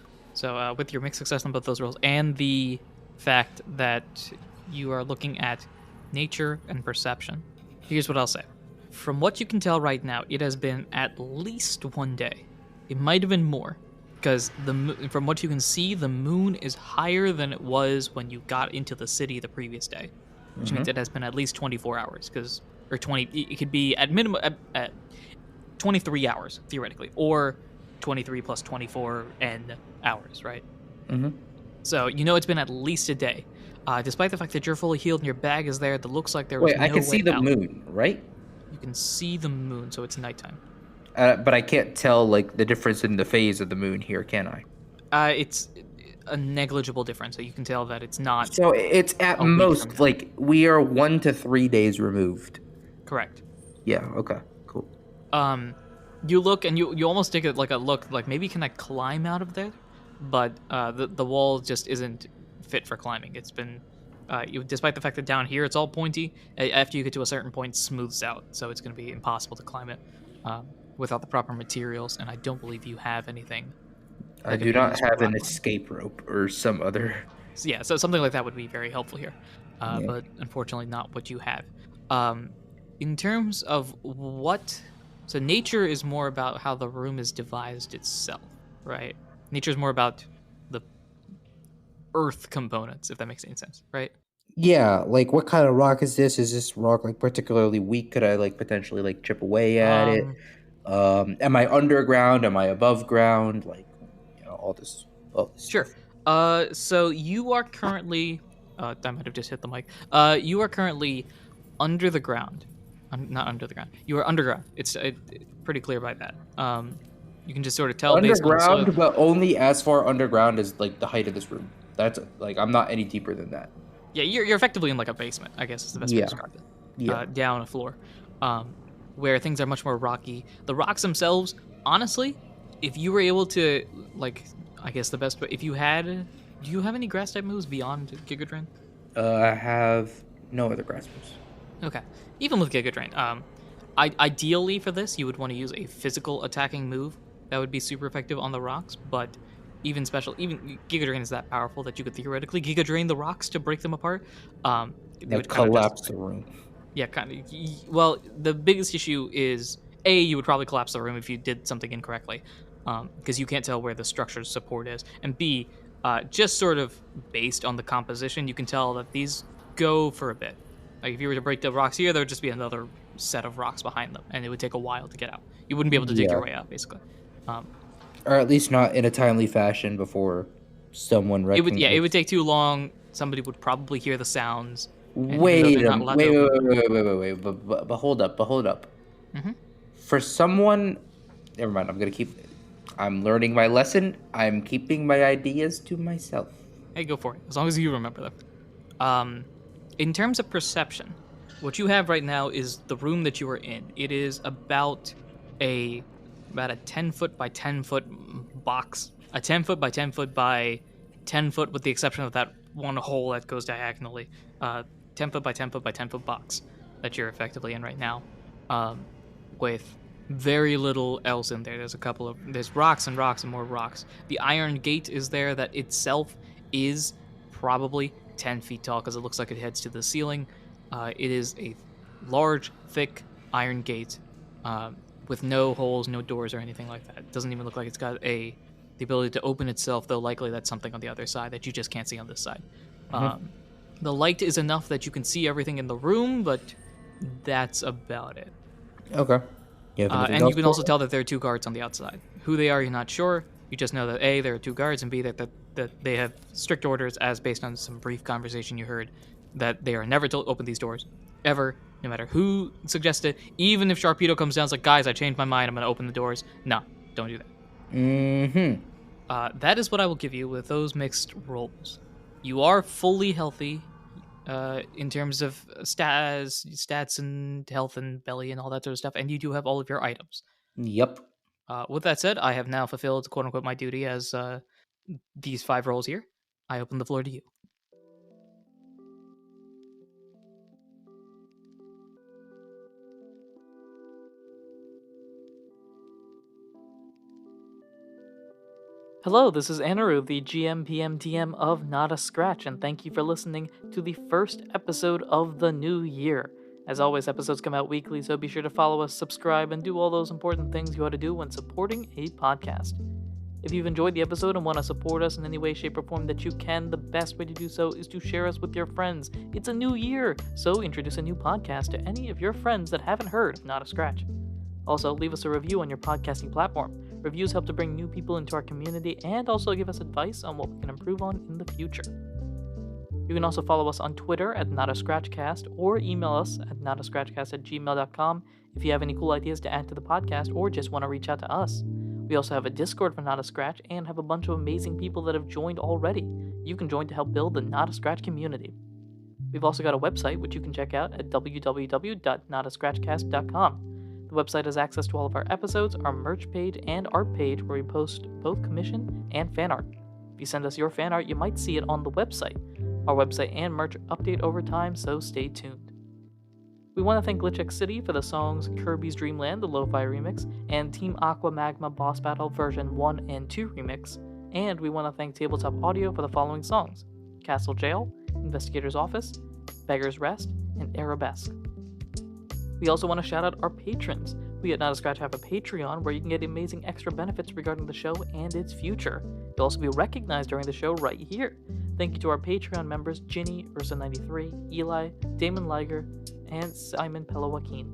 and the fact that you are looking at nature and perception, here's what I'll say. From what you can tell right now, it has been at least 1 day. It might have been more, because from what you can see, the moon is higher than it was when you got into the city the previous day, which means it has been at least 24 hours, or 20. It could be at minimum at 23 hours theoretically, or 23 plus 24 hours, right? So it's been at least a day, despite the fact that you're fully healed and your bag is there. It looks like there was no I can see way the out. moon, right? You can see the moon, so it's nighttime. But I can't tell like the difference in the phase of the moon here, can I? It's a negligible difference, so you can tell that it's not. So it's at a week from most now. like we are 1 to 3 days removed. Correct. Yeah. Okay. Cool. You look and you almost take it like a look, like maybe can I climb out of there? But the wall just isn't fit for climbing. It's been, despite the fact that down here it's all pointy, after you get to a certain point, smooths out, so it's going to be impossible to climb it without the proper materials. And I don't believe you have anything. I do not have an escape rope or some other. Yeah, so something like that would be very helpful here, but unfortunately not what you have. In terms of so nature is more about how the room is devised itself, right? Nature is more about the earth components, if that makes any sense, right? Yeah, like what kind of rock is this? Is this rock like particularly weak? Could I like potentially like chip away at it? Am I underground? Am I above ground? Like, all this. Sure. So you are currently. I might have just hit the mic. You are currently under the ground. Not under the ground. You are underground. It's pretty clear by that. You can just sort of tell based on the soil. Underground, but only as far underground as like the height of this room. That's like I'm not any deeper than that. Yeah, you're effectively in like a basement, I guess is the best way to describe it. Yeah. Down a floor, where things are much more rocky. The rocks themselves, honestly, if you were able to, like, I guess the best, if you had, do you have any grass type moves beyond Giga Drain? I have no other grass moves. Okay. Even with Giga Drain, ideally for this, you would want to use a physical attacking move that would be super effective on the rocks, but even Giga Drain is that powerful that you could theoretically Giga Drain the rocks to break them apart. They would collapse the room. Yeah, kind of. Well, the biggest issue is, A, you would probably collapse the room if you did something incorrectly, because you can't tell where the structure's support is. And B, just sort of based on the composition, you can tell that these go for a bit. Like if you were to break the rocks here, there would just be another set of rocks behind them, and it would take a while to get out. You wouldn't be able to dig your way out, basically. Or at least not in a timely fashion before someone recognizes. It would take too long. Somebody would probably hear the sounds. Wait, but hold up. Mm-hmm. For someone, never mind. I'm learning my lesson. I'm keeping my ideas to myself. Hey, go for it. As long as you remember them. In terms of perception, what you have right now is the room that you are in. It is about a 10 foot by 10 foot box, a 10 foot by 10 foot by 10 foot, with the exception of that one hole that goes diagonally. 10 foot by 10 foot by 10 foot box that you're effectively in right now, with very little else in there. There's rocks and rocks and more rocks. The iron gate is there that itself is probably 10 feet tall because it looks like it heads to the ceiling. It is a large, thick iron gate with no holes, no doors, or anything like that. It doesn't even look like it's got the ability to open itself, though likely that's something on the other side that you just can't see on this side. Mm-hmm. The light is enough that you can see everything in the room, but that's about it. Okay. And you can also tell that there are 2 guards on the outside. Who they are, you're not sure. You just know that A, there are 2 guards, and B, that they have strict orders, as based on some brief conversation you heard, that they are never to open these doors, ever, no matter who suggests it. Even if Sharpedo comes down and is like, guys, I changed my mind, I'm going to open the doors. No, don't do that. Mm-hmm. That is what I will give you with those mixed rolls. You are fully healthy in terms of stats and health and belly and all that sort of stuff, and you do have all of your items. Yep. With that said, I have now fulfilled quote unquote my duty as these 5 roles here. I open the floor to you. Hello, this is Anirudh, the GM PM DM of Not a Scratch, and thank you for listening to the first episode of the new year. As always, episodes come out weekly, so be sure to follow us, subscribe, and do all those important things you ought to do when supporting a podcast. If you've enjoyed the episode and want to support us in any way, shape, or form that you can, the best way to do so is to share us with your friends. It's a new year, so introduce a new podcast to any of your friends that haven't heard of Not a Scratch. Also, leave us a review on your podcasting platform. Reviews help to bring new people into our community and also give us advice on what we can improve on in the future. You can also follow us on Twitter at NotAScratchCast or email us at notascratchcast@gmail.com if you have any cool ideas to add to the podcast or just want to reach out to us. We also have a Discord for Not a Scratch and have a bunch of amazing people that have joined already. You can join to help build the Not a Scratch community. We've also got a website which you can check out at www.notascratchcast.com. The website has access to all of our episodes, our merch page, and art page where we post both commission and fan art. If you send us your fan art, you might see it on the website. Our website and merch update over time, so stay tuned. We want to thank Glitch City for the songs Kirby's Dream Land, the Lo-Fi remix, and Team Aqua Magma Boss Battle version 1 and 2 remix. And we want to thank Tabletop Audio for the following songs: Castle Jail, Investigator's Office, Beggar's Rest, and Arabesque. We also want to shout out our patrons. We at Not a Scratch have a Patreon where you can get amazing extra benefits regarding the show and its future. You'll also be recognized during the show right here. Thank you to our Patreon members Ginny, Ursa93, Eli, Damon Liger, and Simon Pelowakin.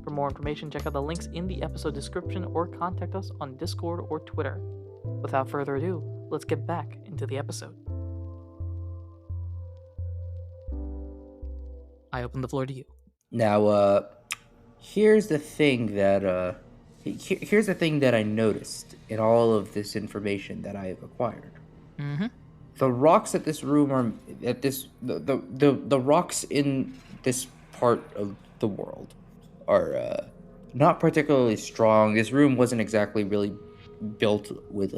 For more information, check out the links in the episode description or contact us on Discord or Twitter. Without further ado, let's get back into the episode. I open the floor to you. Now, here's the thing that I noticed in all of this information that I have acquired. Mm-hmm. The rocks at this room are the rocks in this part of the world are not particularly strong. This room wasn't exactly really built with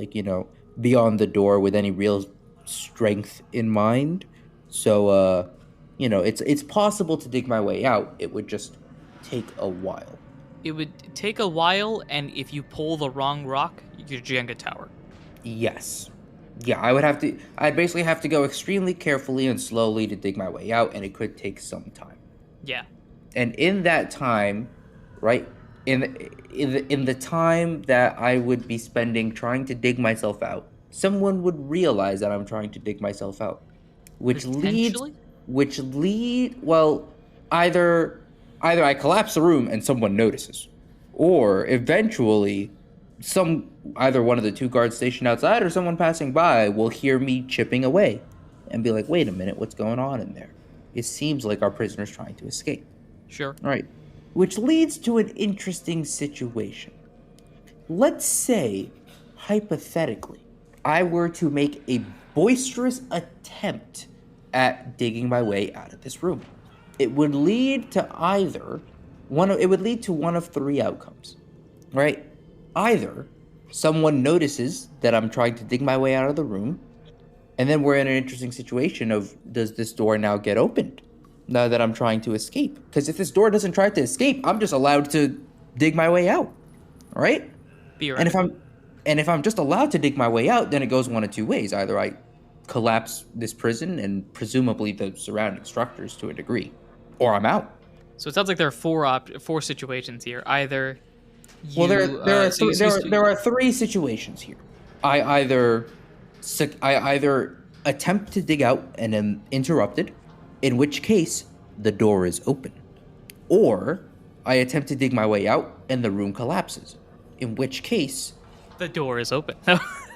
beyond the door with any real strength in mind. So it's possible to dig my way out. It would just take a while. It would take a while, and if you pull the wrong rock, your Jenga tower. Yes. Yeah, I'd basically have to go extremely carefully and slowly to dig my way out, and it could take some time. Yeah. And in that time, right, in the time that I would be spending trying to dig myself out, someone would realize that I'm trying to dig myself out. Either I collapse the room and someone notices, or eventually either one of the 2 guards stationed outside or someone passing by will hear me chipping away and be like, wait a minute, what's going on in there? It seems like our prisoner's trying to escape. Sure. Right. Which leads to an interesting situation. Let's say, hypothetically, I were to make a boisterous attempt at digging my way out of this room. It would lead to one of 3 outcomes, right? Either someone notices that I'm trying to dig my way out of the room, and then we're in an interesting situation of, does this door now get opened now that I'm trying to escape? Because if this door doesn't try to escape, I'm just allowed to dig my way out, right? And if I'm just allowed to dig my way out, then it goes one of 2 ways. Either I collapse this prison and presumably the surrounding structures to a degree, or I'm out. So it sounds like there are 4 situations here. Either there are 3 situations here. I either attempt to dig out and am interrupted, in which case the door is open, or I attempt to dig my way out and the room collapses, in which case the door is open.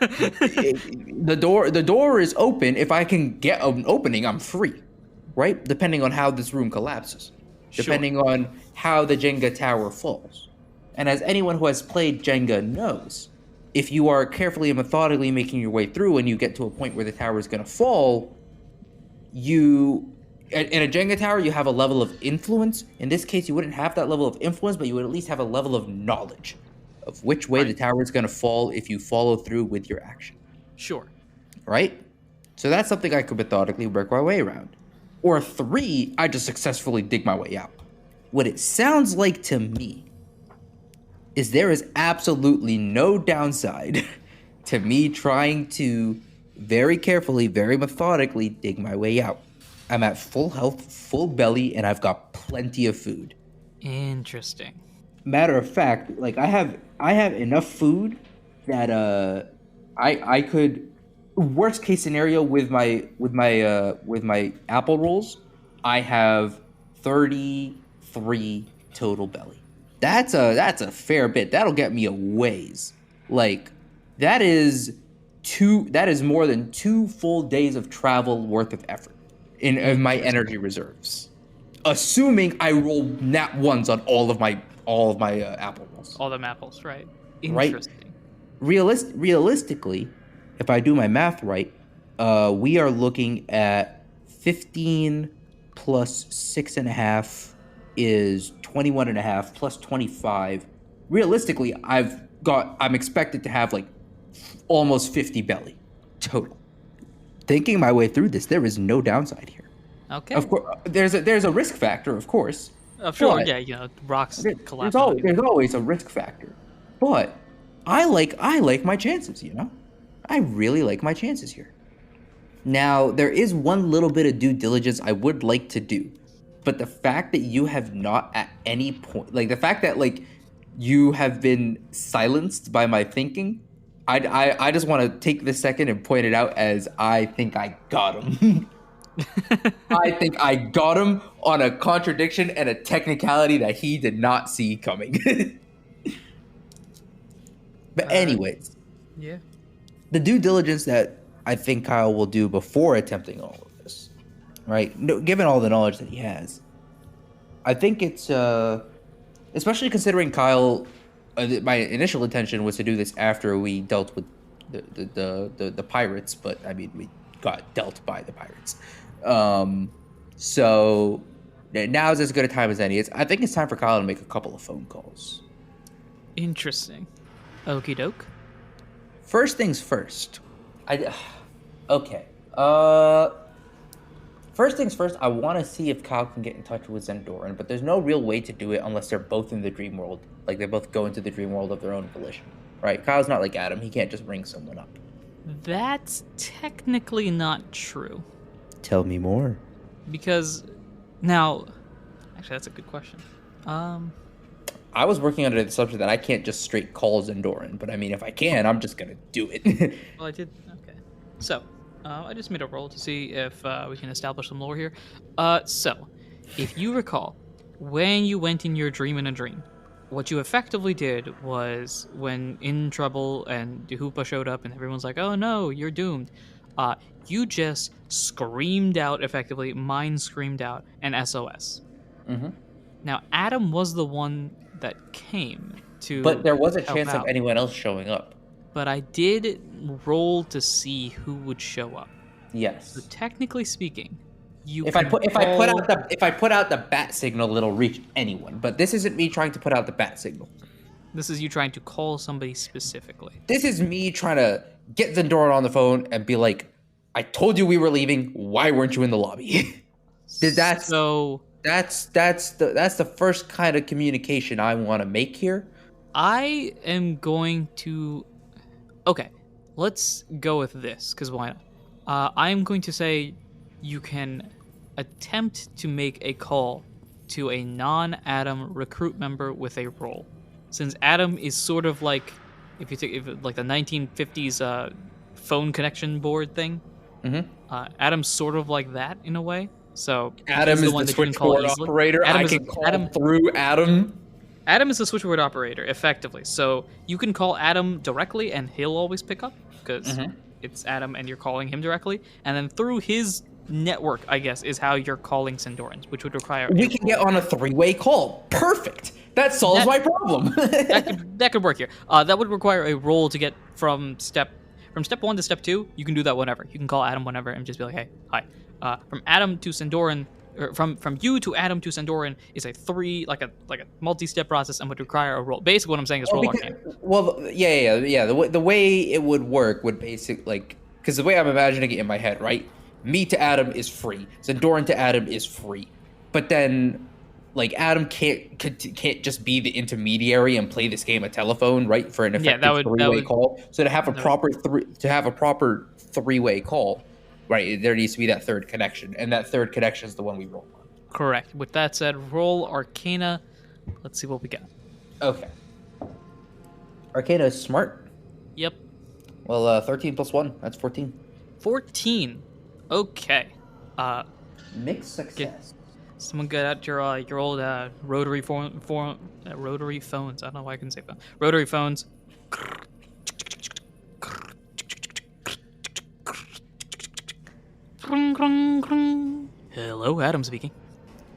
the door is open. If I can get an opening, I'm free, right? Depending on how this room collapses, depending on how the Jenga tower falls. And as anyone who has played Jenga knows, if you are carefully and methodically making your way through and you get to a point where the tower is going to fall, in a Jenga tower, you have a level of influence. In this case, you wouldn't have that level of influence, but you would at least have a level of knowledge of which way Right. the tower is going to fall if you follow through with your action. Sure. Right? So that's something I could methodically work my way around. Or 3, I just successfully dig my way out. What it sounds like to me is there is absolutely no downside to me trying to very carefully, very methodically dig my way out. I'm at full health, full belly, and I've got plenty of food. Interesting. Matter of fact, like I have enough food that I could, worst case scenario with my apple rolls, I have 33 total belly. That's a fair bit. That'll get me a ways. Like that is more than 2 full days of travel worth of effort in my energy reserves. Assuming I roll nat ones on all of my apple rolls. All them apples, right? Right. Interesting. Realistically, if I do my math right, we are looking at 15 plus 6.5 is 21.5 plus 25. Realistically, I'm expected to have like almost 50 belly total. Thinking my way through this, there is no downside here. Okay. Of course, there's a risk factor, of course. Sure. but- Yeah. Rocks There's collapsing. always a risk factor, but I like my chances. I really like my chances here. Now there is one little bit of due diligence I would like to do, but the fact that you have not at any point, like the fact that like you have been silenced by my thinking, I just want to take this second and point it out as I think I got him. I think I got him on a contradiction and a technicality that he did not see coming. But anyways, Yeah. the due diligence that I think Kyle will do before attempting all of this, right? No, given all the knowledge that he has, I think it's especially considering Kyle. My initial intention was to do this after we dealt with the pirates, but I mean we got dealt by the pirates. So now is as good a time as any. I think it's time for Kyle to make a couple of phone calls. Interesting. Okie doke. First things first. Okay. First things first, I want to see if Kyle can get in touch with Zendoran, but there's no real way to do it unless they're both in the dream world. Like, they both go into the dream world of their own volition, right? Kyle's not like Adam. He can't just ring someone up. That's technically not true. Tell me more. Because now, actually, that's a good question. I was working under the assumption that I can't just straight call Zendoran, but I mean, if I can, I'm just going to do it. Well, I did. Okay. So, I just made a roll to see if we can establish some lore here. So, if you recall, when you went in your dream in a dream, what you effectively did was when in trouble and Hoopa showed up and everyone's like, oh no, you're doomed. You just screamed out, effectively, mine screamed out an SOS. Mm-hmm. Now, Adam was the one that came to But there was a help chance of out. anyone else showing up. But I did roll to see who would show up. Yes. So technically speaking, If I put out the bat signal, it'll reach anyone. But this isn't me trying to put out the bat signal. This is you trying to call somebody specifically. This is me trying to get Zendoran on the phone and be like, I told you we were leaving. Why weren't you in the lobby? That's the first kind of communication I want to make here. I am going to... Okay, let's go with this, because why not? I am going to say you can attempt to make a call to a non-Adam recruit member with a role. Since Adam is sort of like, if the 1950s phone connection board thing, Adam's sort of like that in a way. So Adam he's is one the that you can call switchboard easily. operator. Adam I is can a- call Adam- through Adam. Adam is the switchboard operator, effectively. So you can call Adam directly, and he'll always pick up because it's Adam, and you're calling him directly. And then through his network, I guess, is how you're calling Sindorans, which would require We can get on a 3-way call. Perfect. That solves my problem. that could work here. That would require a roll to get from step 1 to step 2. You can do that whenever. You can call Adam whenever and just be like, hey, hi. From Adam to Sindoran, or from you to Adam to Sandoran is a like a multi-step process and would require a roll. Basically, what I'm saying is roll Arcana. Well, yeah. The way it would work would because the way I'm imagining it in my head, right? Me to Adam is free. Sandoran to Adam is free. But then, like, Adam can't just be the intermediary and play this game of telephone, right? For an effective three-way call. So to have a proper three-way call, right? There needs to be that third connection, and that third connection is the one we roll on. Correct. With that said, roll Arcana. Let's see what we got. Okay. Arcana is smart. Yep. Well, 13 plus 1, that's 14. 14. Okay. Mixed success. Someone get out your old rotary rotary phones. I don't know why I couldn't say phone. Rotary phones. Hello, Adam speaking.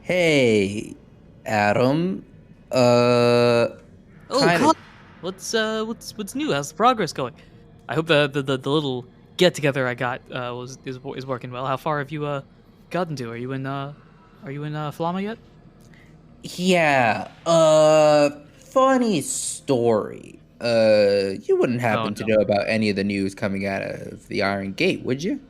Hey, Adam. Oh, God. What's new? How's the progress going? I hope the little get together I got is working well. How far have you gotten to? Are you in Flama yet? Yeah. Funny story. You wouldn't happen to know about any of the news coming out of the Iron Gate, would you?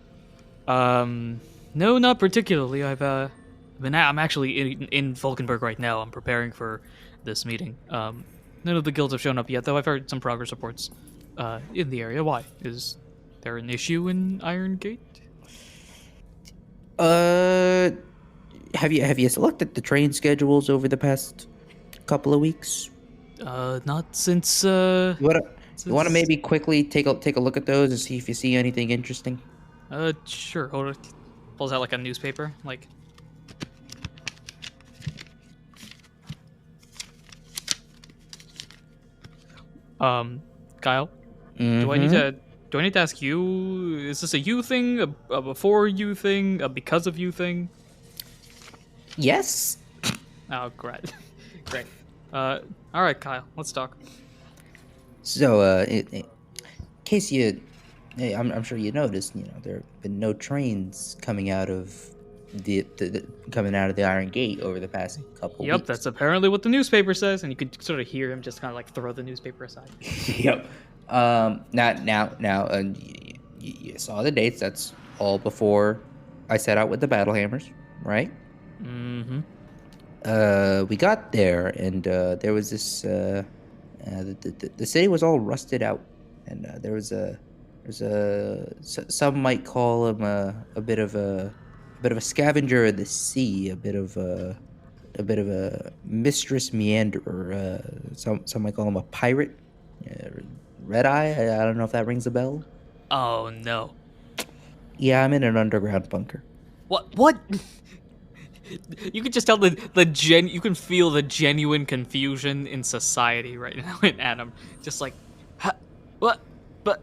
No, not particularly. I'm actually in Falkenberg right now. I'm preparing for this meeting. None of the guilds have shown up yet, though. I've heard some progress reports in the area. Why? Is there an issue in Iron Gate? Have you looked at the train schedules over the past couple of weeks? Not since. You wanna maybe quickly take a look at those and see if you see anything interesting? Sure. Hold on. Pulls out like a newspaper, like. Kyle, Mm-hmm. do I need to ask you? Is this a you thing, a before you thing, a because of you thing? Yes. Oh, great. Great. All right, Kyle, let's talk. So, in case I'm sure you noticed, there have been no trains coming out of the Iron Gate over the past couple Yep, weeks. that's apparently what the newspaper says, and you could sort of hear him just kind of like throw the newspaper aside. Yep. Now, you saw the dates. That's all before I set out with the battle hammers, right? Mm-hmm. We got there, and there was this. The city was all rusted out, and some might call him a bit of a scavenger of the sea, a bit of a mistress meanderer. Some might call him a pirate. Redeye. I don't know if that rings a bell. Oh no. Yeah, I'm in an underground bunker. What? You can just tell you can feel the genuine confusion in society right now in Adam. Just like, what? But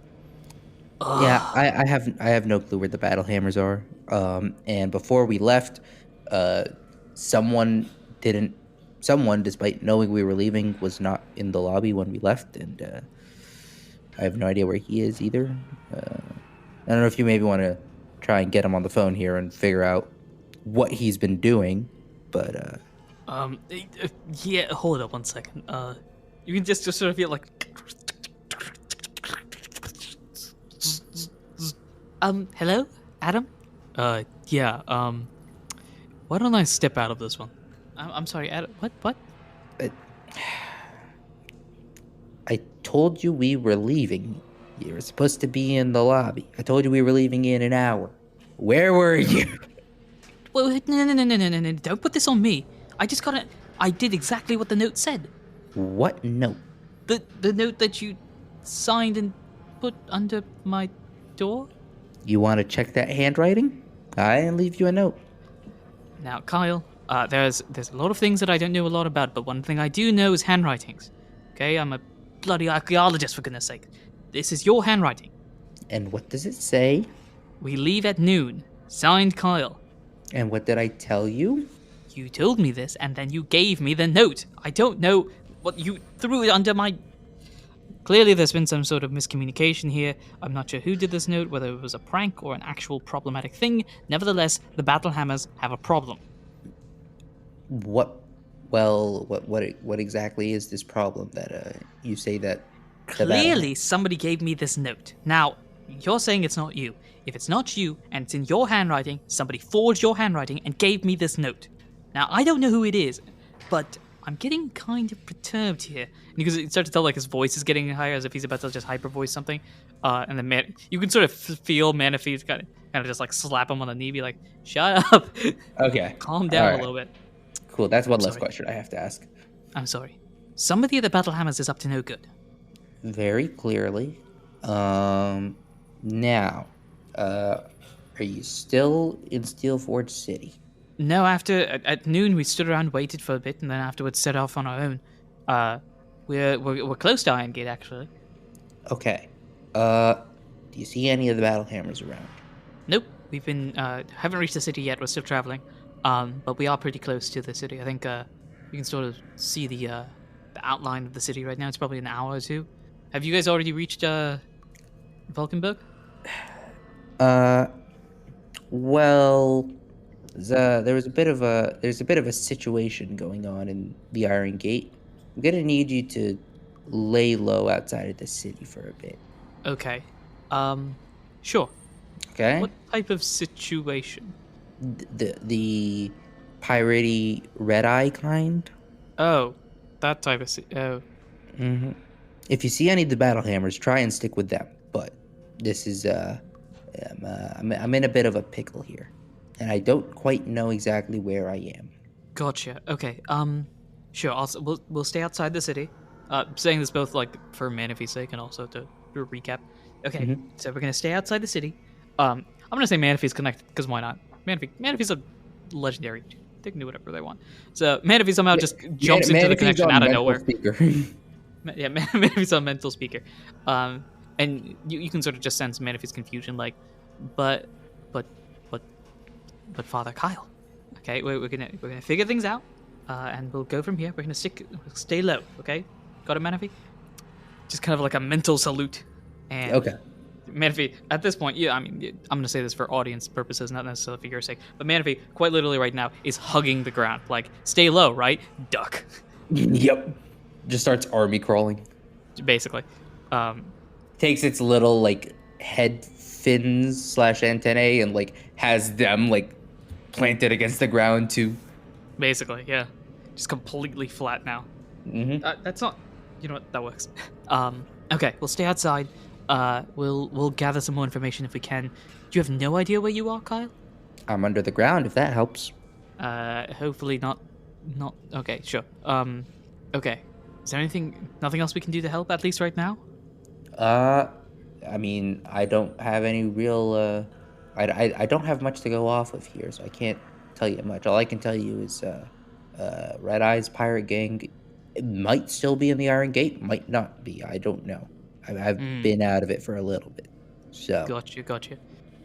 yeah, I have no clue where the battle hammers are. And before we left, someone, despite knowing we were leaving, was not in the lobby when we left, and I have no idea where he is either. I don't know if you maybe want to try and get him on the phone here and figure out what he's been doing, but yeah, hold up one second. You can just sort of feel like hello, Adam? Yeah, why don't I step out of this one? I'm sorry, Adam, what? I told you we were leaving. You were supposed to be in the lobby. I told you we were leaving in an hour. Where were you? Well, no, don't put this on me. I did exactly what the note said. What note? The note that you signed and put under my door? You want to check that handwriting? I didn't leave you a note. Now, Kyle, there's a lot of things that I don't know a lot about, but one thing I do know is handwritings. Okay, I'm a bloody archaeologist, for goodness sake. This is your handwriting. And what does it say? We leave at noon. Signed, Kyle. And what did I tell you? You told me this, and then you gave me the note. I don't know what you threw it under my... Clearly there's been some sort of miscommunication here. I'm not sure who did this note, whether it was a prank or an actual problematic thing. Nevertheless, the battle hammers have a problem. What? Well, what exactly is this problem that you say that the battle? Clearly, somebody gave me this note. Now, you're saying it's not you. If it's not you, and it's in your handwriting, somebody forged your handwriting and gave me this note. Now, I don't know who it is, but I'm getting kind of perturbed here. And you can start to tell, like, his voice is getting higher, as if he's about to just hyper voice something. And then you can sort of feel Manaphy's kind of just, like, slap him on the knee, be like, shut up. Okay. Calm down Alright. a little bit. Cool. That's one less Sorry. question I have to ask. I'm sorry. Somebody at the Battle Hammers is up to no good. Very clearly. Now, are you still in Steelforge City? No, at noon we stood around, waited for a bit, and then afterwards set off on our own. We're close to Iron Gate, actually. Okay. Do you see any of the battle hammers around? Nope, we've been haven't reached the city yet. We're still traveling, but we are pretty close to the city. I think you can sort of see the outline of the city right now. It's probably an hour or two. Have you guys already reached Vulcanburg? Well, there's a bit of a situation going on in the Iron Gate. I'm gonna need you to lay low outside of the city for a bit. Okay. Sure. Okay. What type of situation? The piratey Redeye kind. Oh, that type of oh. Mm-hmm. If you see any of the battle hammers, try and stick with them. But this is I'm in a bit of a pickle here, and I don't quite know exactly where I am. Gotcha. Okay. Sure. We'll stay outside the city. Saying this both like for Manaphy's sake and also to recap. Okay. So we're gonna stay outside the city. I'm gonna say Manaphy's connected because why not? Manaphy's a legendary. They can do whatever they want. So Manaphy somehow just jumps into the connection out of nowhere. Yeah, Manaphy's on mental speaker. And you can sort of just sense Manaphy's confusion, like, but Father Kyle. Okay, we're gonna figure things out, and we'll go from here. We're gonna stay low. Okay, got it, Manaphy? Just kind of like a mental salute. And Okay. Manaphy, at this point, yeah, I mean, I'm gonna say this for audience purposes, not necessarily for your sake, but Manaphy, quite literally right now, is hugging the ground, like, stay low, right? Duck. Yep. Just starts army crawling. Basically. Takes its little like head fins / antennae and like has them like planted against the ground too. Basically, yeah. Just completely flat now. Mm-hmm. That's not, you know what, that works. Okay, we'll stay outside. We'll gather some more information if we can. You have no idea where you are, Kyle? I'm under the ground if that helps. Hopefully not, okay, sure. Okay. Is there nothing else we can do to help, at least right now? I mean, I don't have any real, I don't have much to go off of here, so I can't tell you much. All I can tell you is, Redeye's pirate gang, it might still be in the Iron Gate, might not be, I don't know. I've been out of it for a little bit, so. Gotcha.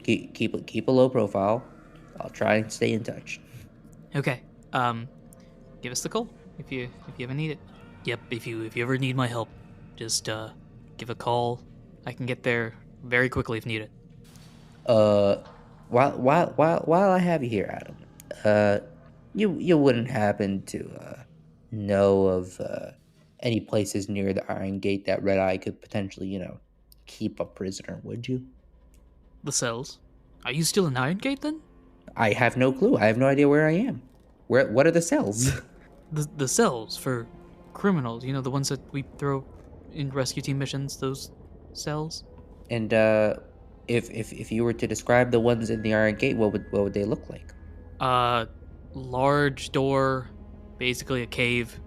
Keep a low profile. I'll try and stay in touch. Okay, give us the call if you ever need it. Yep, if you ever need my help, just, give a call. I can get there very quickly if needed. While I have you here, Adam, you wouldn't happen to know of any places near the Iron Gate that Redeye could potentially, keep a prisoner, would you? The cells. Are you still in Iron Gate then? I have no clue. I have no idea where I am. What are the cells? The cells for criminals. You know, the ones that we throw in rescue team missions. Those cells. And if you were to describe the ones in the Iron Gate, what would they look like? Large door, basically a cave.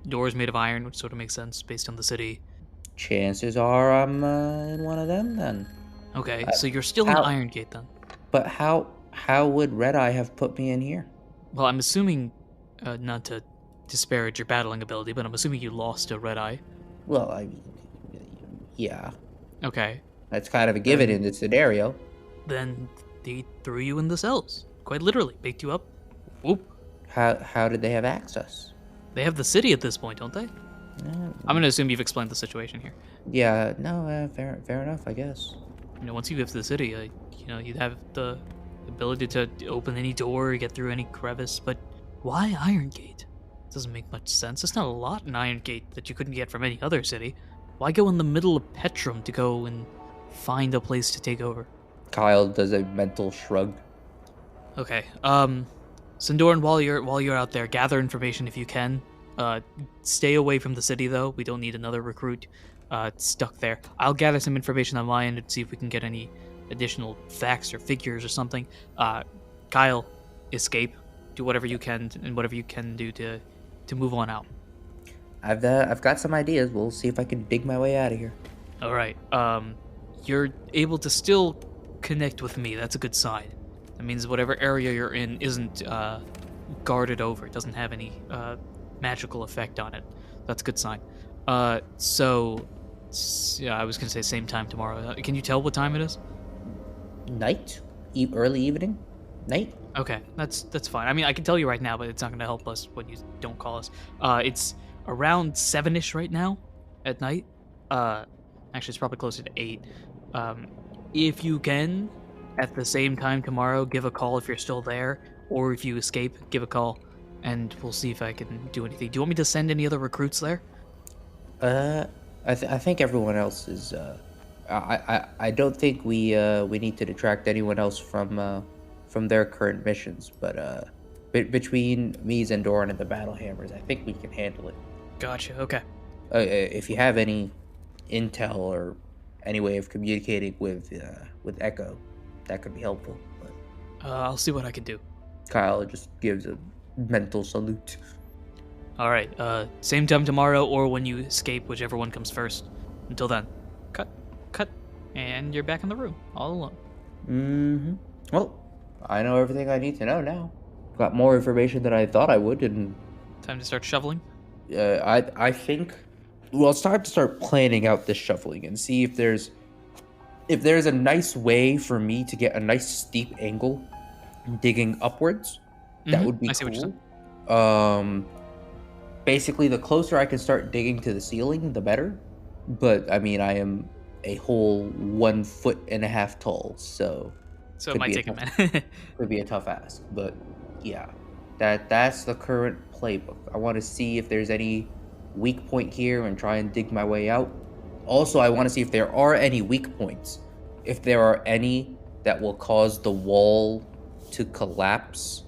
Doors made of iron, which sort of makes sense based on the city. Chances are I'm in one of them then. Okay, so you're still in Iron Gate then. But how would Redeye have put me in here? Well, I'm assuming, not to disparage your battling ability, but I'm assuming you lost to Redeye. Well, I mean, yeah. Okay. That's kind of a given in this scenario. Then they threw you in the cells. Quite literally. Picked you up. Whoop. How did they have access? They have the city at this point, don't they? I'm going to assume you've explained the situation here. Yeah, no, fair enough, I guess. Once you get to the city, you'd have the ability to open any door, get through any crevice, but Why Iron Gate? Doesn't make much sense. There's not a lot in Iron Gate that you couldn't get from any other city. Why go in the middle of Petrum to go and find a place to take over? Kyle does a mental shrug. Okay. Sindoran, while you're out there, gather information if you can. Stay away from the city though. We don't need another recruit stuck there. I'll gather some information on my end and see if we can get any additional facts or figures or something. Kyle, escape. Do whatever you can and whatever you can do to move on out. I've got some ideas. We'll see if I can dig my way out of here. All right. You're able to still connect with me. That's a good sign. That means whatever area you're in isn't guarded over. It doesn't have any magical effect on it. That's a good sign. So, yeah, I was gonna say same time tomorrow. Can you tell what time it is? Night? Early evening? Night? Okay, that's fine. I mean, I can tell you right now, but it's not gonna help us when you don't call us. It's around 7-ish right now at night. Actually, it's probably closer to 8. If you can, at the same time tomorrow, give a call if you're still there, or if you escape, give a call, and we'll see if I can do anything. Do you want me to send any other recruits there? I think everyone else is. I don't think we need to detract anyone else from their current missions, but between me, Zendoran, and the Battle Hammers, I think we can handle it. Gotcha. Okay. If you have any intel or any way of communicating with Echo, that could be helpful. But I'll see what I can do. Kyle just gives a mental salute. All right. Same time tomorrow, or when you escape, whichever one comes first. Until then, cut, and you're back in the room, all alone. Mm-hmm. Well, I know everything I need to know now. Got more information than I thought I would, and Time to start shoveling. I think. Well, it's time to start planning out this shuffling and see if there's a nice way for me to get a nice steep angle digging upwards. That would be I see what you're cool. Basically, the closer I can start digging to the ceiling, the better. But I mean, I am a whole 1.5 foot tall, so it might take a minute. could be a tough ask. But yeah, that's the current playbook. I want to see if there's any weak point here and try and dig my way out. Also, I want to see if there are any weak points. If there are any that will cause the wall to collapse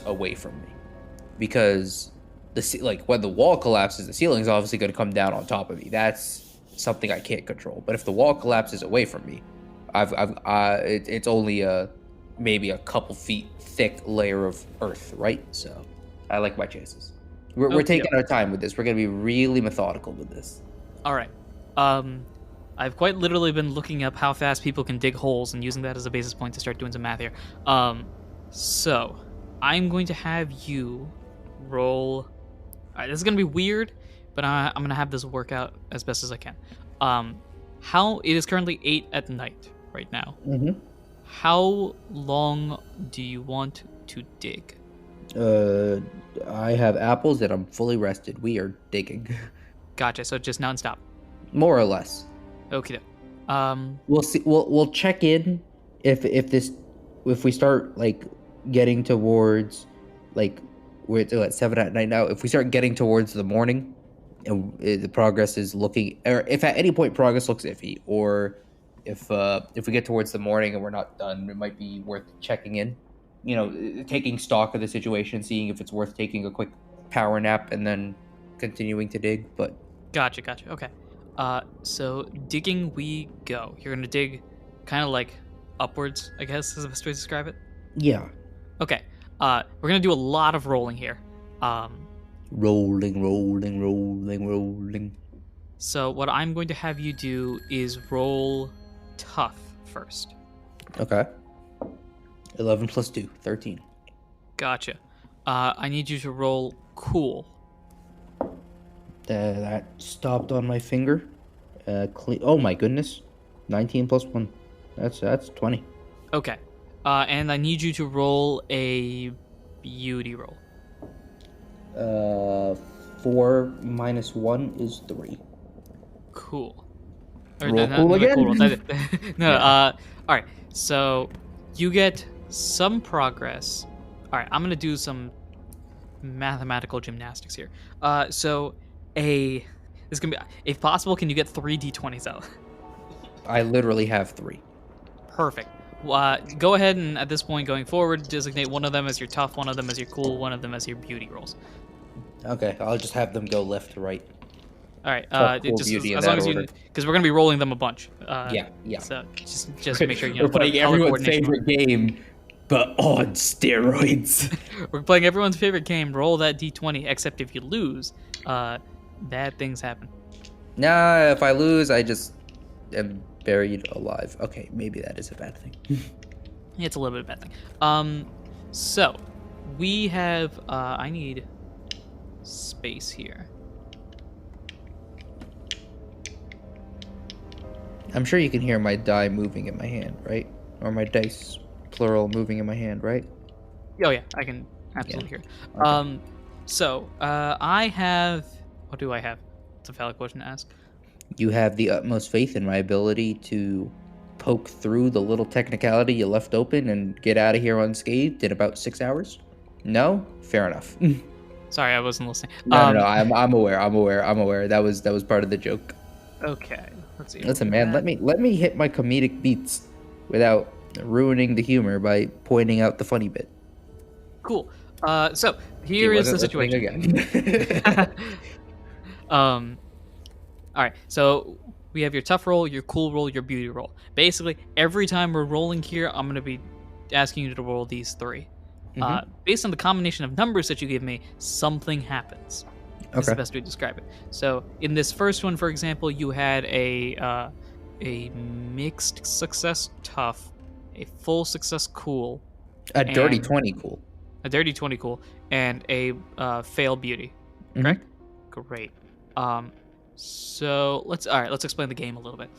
away from me. Because when the wall collapses, the ceiling's obviously going to come down on top of me. That's something I can't control. But if the wall collapses away from me, it's only maybe a couple feet thick layer of earth, right? So I like my chances. We're taking our time with this. We're going to be really methodical with this. All right. I've quite literally been looking up how fast people can dig holes and using that as a basis point to start doing some math here. So I'm going to have you roll. All right, this is going to be weird, but I'm going to have this work out as best as I can. It is currently 8 at night right now. Mm-hmm. How long do you want to dig? I have apples and I'm fully rested. We are digging. Gotcha. So just nonstop. More or less. Okay. We'll see. We'll check in if we start getting towards we're at 7 at night now. If we start getting towards the morning and the progress is looking, or if at any point progress looks iffy, or if we get towards the morning and we're not done, it might be worth checking in. Taking stock of the situation, seeing if it's worth taking a quick power nap and then continuing to dig. But Gotcha. Okay. So digging we go. You're gonna dig kind of upwards, I guess is the best way to describe it. Yeah. Okay. We're gonna do a lot of rolling here. Rolling. So what I'm going to have you do is roll tough first. Okay. 11 plus 2, 13. Gotcha. I need you to roll cool. That stopped on my finger. Oh my goodness. 19 plus 1. That's 20. Okay. And I need you to roll a beauty roll. 4 minus 1 is 3. Cool. Roll cool again? No, Yeah. all right. So you get some progress All right, I'm gonna do some mathematical gymnastics here. So this is gonna be, if possible, can you get 3 d20s out? I literally have 3. Perfect. Go ahead and at this point going forward, designate one of them as your tough, one of them as your cool, one of them as your beauty rolls. Okay, I'll just have them go left to right. All right. Tough, cool, Just beauty in as long that as you, order. because we're gonna be rolling them a bunch. Yeah. So just make sure you know. We're put a playing color everyone's coordination favorite game, but on steroids. We're playing everyone's favorite game. Roll that d20. Except if you lose, bad things happen. Nah, if I lose, I just am buried alive. Okay, maybe that is a bad thing. Yeah, it's a little bit of a bad thing. So we have. I need space here. I'm sure you can hear my die moving in my hand, right? Or my dice, plural, moving in my hand, right? Oh yeah, I can absolutely hear. Okay. So I have. What do I have? It's a valid question to ask. You have the utmost faith in my ability to poke through the little technicality you left open and get out of here unscathed in about 6 hours? No? Fair enough. Sorry, I wasn't listening. No, I'm aware. That was part of the joke. Okay, let's see. Listen, man, let me hit my comedic beats without ruining the humor by pointing out the funny bit. Cool. So here is the situation. Again. All right. So we have your tough roll, your cool roll, your beauty roll. Basically, every time we're rolling here, I'm going to be asking you to roll these 3. Based on the combination of numbers that you give me, something happens. That's the best way to describe it. So in this first one, for example, you had a mixed success tough, a full success cool, a dirty 20 cool, a dirty 20 cool, and a fail beauty. Correct? Great. So let's explain the game a little bit.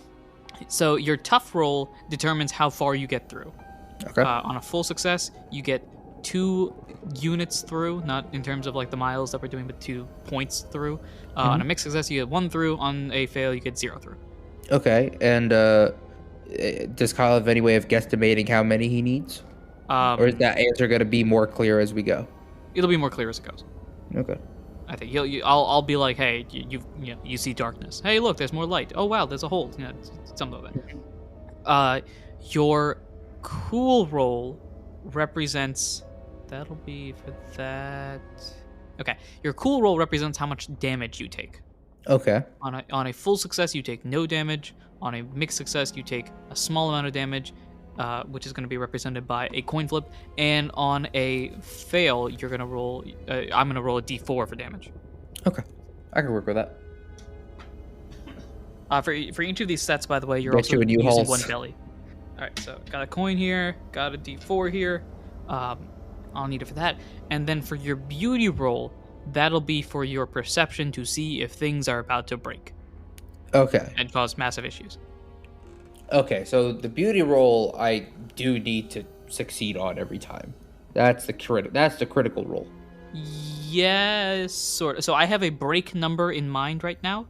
So your tough roll determines how far you get through. Okay. On a full success, you get 2 units through, not in terms of like the miles that we're doing, but 2 points through. On a mixed success, you get 1 through. On a fail, you get 0 through. Okay, and does Kyle have any way of guesstimating how many he needs? Or is that answer going to be more clear as we go? It'll be more clear as it goes. Okay. I think I'll be like, hey, you see darkness. Hey, look, there's more light. Oh wow, there's a hole. Something like that. Your cool roll represents. That'll be for that. Okay, your cool roll represents how much damage you take. Okay. On a full success, you take no damage. On a mixed success, you take a small amount of damage, which is going to be represented by a coin flip. And on a fail, you're going to roll. I'm going to roll a d4 for damage. Okay, I can work with that. For each of these sets, by the way, you're Bet also you a new using Hulse. 1 belly. All right, so got a coin here, got a d4 here. I'll need it for that. And then for your beauty roll, that'll be for your perception to see if things are about to break. Okay. And cause massive issues. Okay, so the beauty roll I do need to succeed on every time. That's the critical roll. Yes, sort of. So I have a break number in mind right now.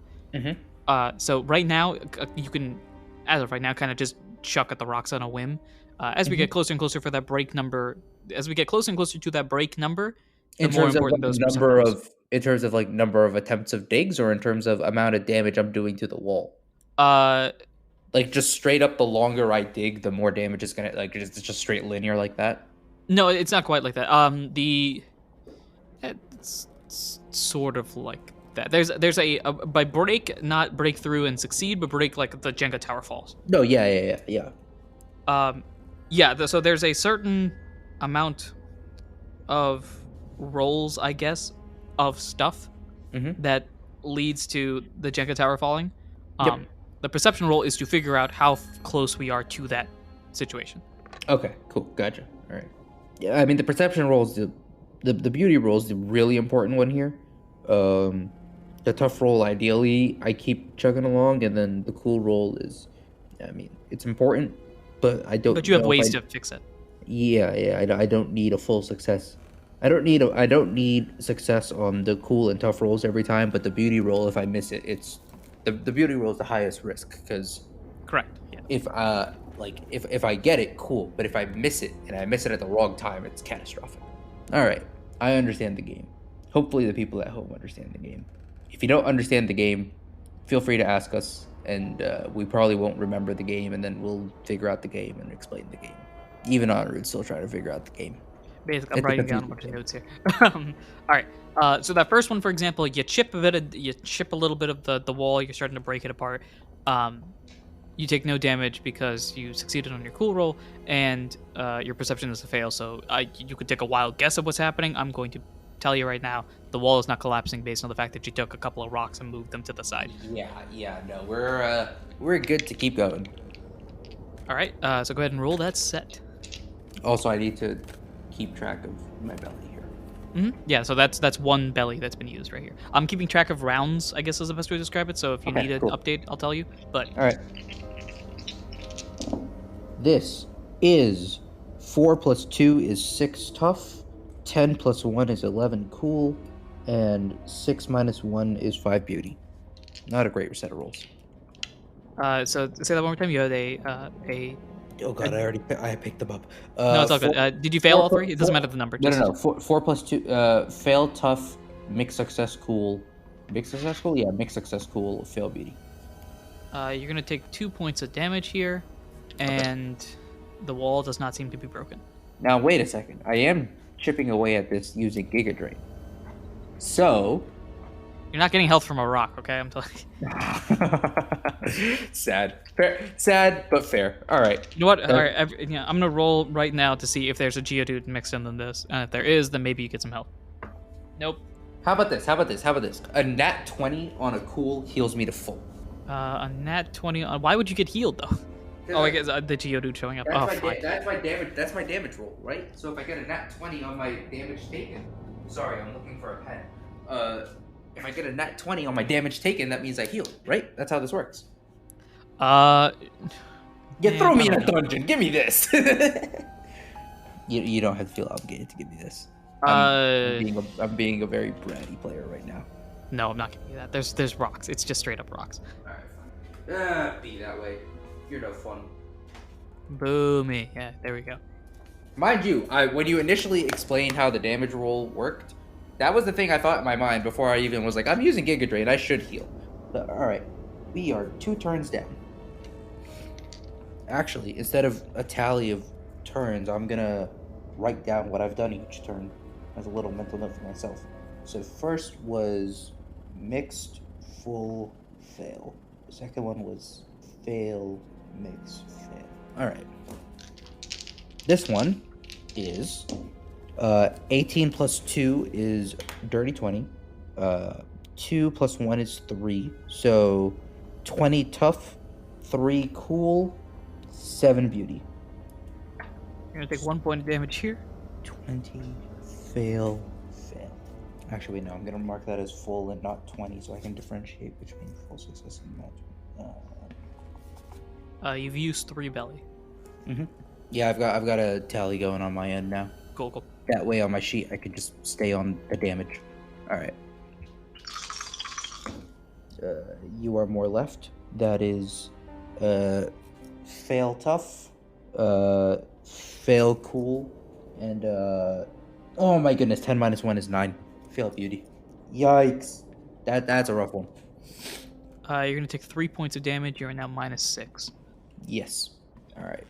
So right now, you can, as of right now, kind of just chuck at the rocks on a whim. As we get closer and closer for that break number, as we get closer and closer to that break number, the more important those percentages. In terms of like number of attempts of digs, or in terms of amount of damage I'm doing to the wall. Like just straight up, the longer I dig, the more damage is gonna like. It's just straight linear like that. No, it's not quite like that. It's sort of like that. There's a by break, not break through and succeed, but break like the Jenga tower falls. No, yeah. So there's a certain amount of rolls, I guess, of stuff that leads to the Jenga tower falling. The perception roll is to figure out how close we are to that situation. Okay, cool, gotcha. All right. Yeah, I mean the perception roll is the beauty roll is the really important one here. The tough roll, ideally, I keep chugging along, and then the cool roll is, I mean, it's important, but I don't. But you have ways to fix it. Yeah. I don't need a full success. I don't need success on the cool and tough rolls every time, but the beauty roll, if I miss it, it's the beauty roll is the highest risk because. Correct. Yeah. If I get it, cool, but if I miss it and I miss it at the wrong time, it's catastrophic. All right. I understand the game. Hopefully the people at home understand the game. If you don't understand the game, feel free to ask us, and we probably won't remember the game, and then we'll figure out the game and explain the game. Even Anirudh's still trying to figure out the game. Basically, I'm It's a writing down a confusing bunch of game. notes here. All right. So that first one, for example, you chip a little bit of the wall. You're starting to break it apart. You take no damage because you succeeded on your cool roll, and your perception is a fail. So you could take a wild guess of what's happening. I'm going to tell you right now, the wall is not collapsing based on the fact that you took a couple of rocks and moved them to the side. Yeah, no, we're good to keep going. All right. So go ahead and roll that set. Also, I need to keep track of my belly here. Yeah, so that's one belly that's been used right here. I'm keeping track of rounds, I guess is the best way to describe it. So if you Okay, need an cool. update, I'll tell you. But All right. This is 4 plus 2 is 6 tough, 10 plus 1 is 11 cool, and 6 minus 1 is 5 beauty. Not a great set of rolls. so say that one more time. You had a Oh god, I picked them up. no, it's all good. Did you fail all three? It doesn't matter the number. No. 4 plus 2. Fail tough, mixed success cool. Mixed success cool? Yeah, mixed success cool, fail beauty. You're gonna take 2 points of damage here, and the wall does not seem to be broken. Now wait a second. I am chipping away at this using Giga Drain. So You're not getting health from a rock, okay? I'm telling you. sad. Sad, but fair. All right. You know what? All right, I'm gonna roll right now to see if there's a Geodude mixed in this. And if there is, then maybe you get some help. Nope. How about this? A nat 20 on a cool heals me to full. A nat 20 on... Why would you get healed, though? Oh, I guess the Geodude showing up. Oh, fuck. That's my damage. That's my damage roll, right? So if I get a nat 20 on my damage taken, sorry, I'm looking for a pen. If I get a nat 20 on my damage taken, that means I heal, right? That's how this works. Throw me in a dungeon. Give me this. you don't have to feel obligated to give me this. I'm being a very bratty player right now. No, I'm not giving you that. There's rocks. It's just straight up rocks. All right, fine. Be that way. You're no fun. Boomy. Yeah, there we go. Mind you, when you initially explained how the damage roll worked, that was the thing I thought in my mind before I even was like, I'm using Giga Drain, I should heal. But, all right, we are 2 turns down. Actually, instead of a tally of turns, I'm gonna write down what I've done each turn as a little mental note for myself. So first was mixed, full, fail. The second one was fail, mix, fail. All right. This one is 18 plus 2 is dirty 20. 2 plus 1 is 3. So 20 tough, 3 cool, 7 beauty. You're gonna take 1 point of damage here. 20 fail. Actually, wait, no, I'm gonna mark that as full and not 20 so I can differentiate between full success and not. You've used 3 belly. Mm-hmm. Yeah, I've got a tally going on my end now. Cool. That way on my sheet I could just stay on the damage. Alright. You are more left. That is fail tough, fail cool, and oh my goodness, 10 minus 1 is 9. Fail beauty. Yikes. That's a rough one. You're gonna take 3 points of damage. You're now -6. Yes. Alright.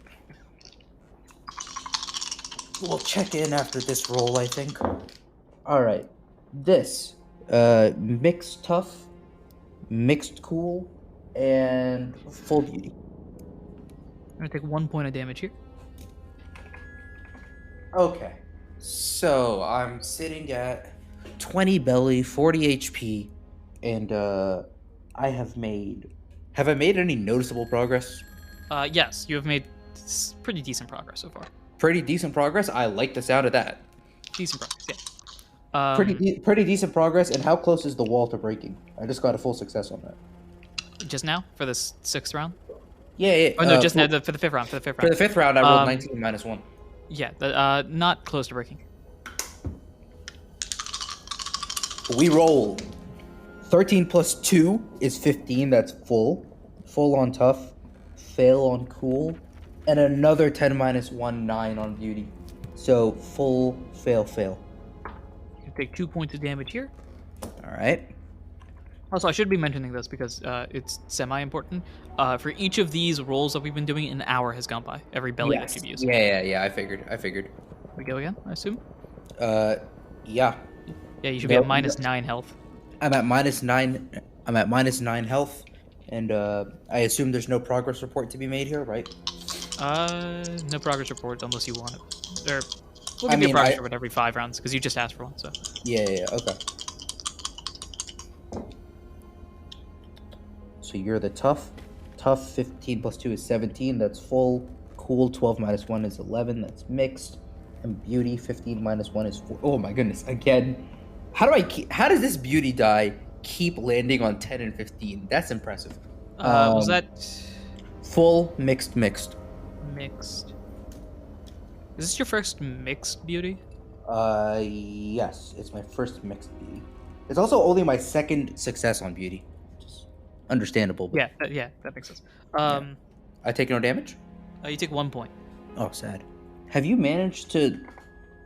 We'll check in after this roll, I think. Alright. This. Mixed tough, mixed cool, and full beauty. I'm gonna take 1 point of damage here. Okay. So, I'm sitting at 20 belly, 40 HP, and I have made... Have I made any noticeable progress? Yes, you have made pretty decent progress so far. Pretty decent progress? I like the sound of that. Decent progress, yeah. Pretty decent progress, and how close is the wall to breaking? I just got a full success on that. Just now? For the 6th round? Yeah. Oh, no, just now, for the 5th round. For the 5th round. For the 5th round, I rolled 19 minus 1. Yeah, not close to breaking. We roll 13 plus 2 is 15. That's full. Full on tough. Fail on cool. And another 10 minus 1, 9 on beauty. So full, fail. You take 2 points of damage here. All right. Also, I should be mentioning this because it's semi-important. For each of these rolls that we've been doing, an hour has gone by. Every belly that you've used. Yeah. I figured. We go again, I assume? Yeah. Yeah, you should be at minus 9 health. I'm at minus 9. I'm at minus 9 health, and I assume there's no progress report to be made here, right? No progress report unless you want it. Or we'll give you a progress report every 5 rounds because you just asked for one. So. Yeah. Okay. So you're the tough. Tough 15 plus 2 is 17. That's full. Cool 12 minus 1 is 11. That's mixed. And beauty 15 minus 1 is 4. Oh my goodness! Again, how does this beauty die keep landing on 10 and 15? That's impressive. Was that full, mixed? Mixed. Is this your first mixed beauty? Yes, it's my first mixed beauty. It's also only my second success on beauty. Just understandable. But Yeah, that makes sense. I take no damage? You take 1 point. Oh, sad. Have you managed to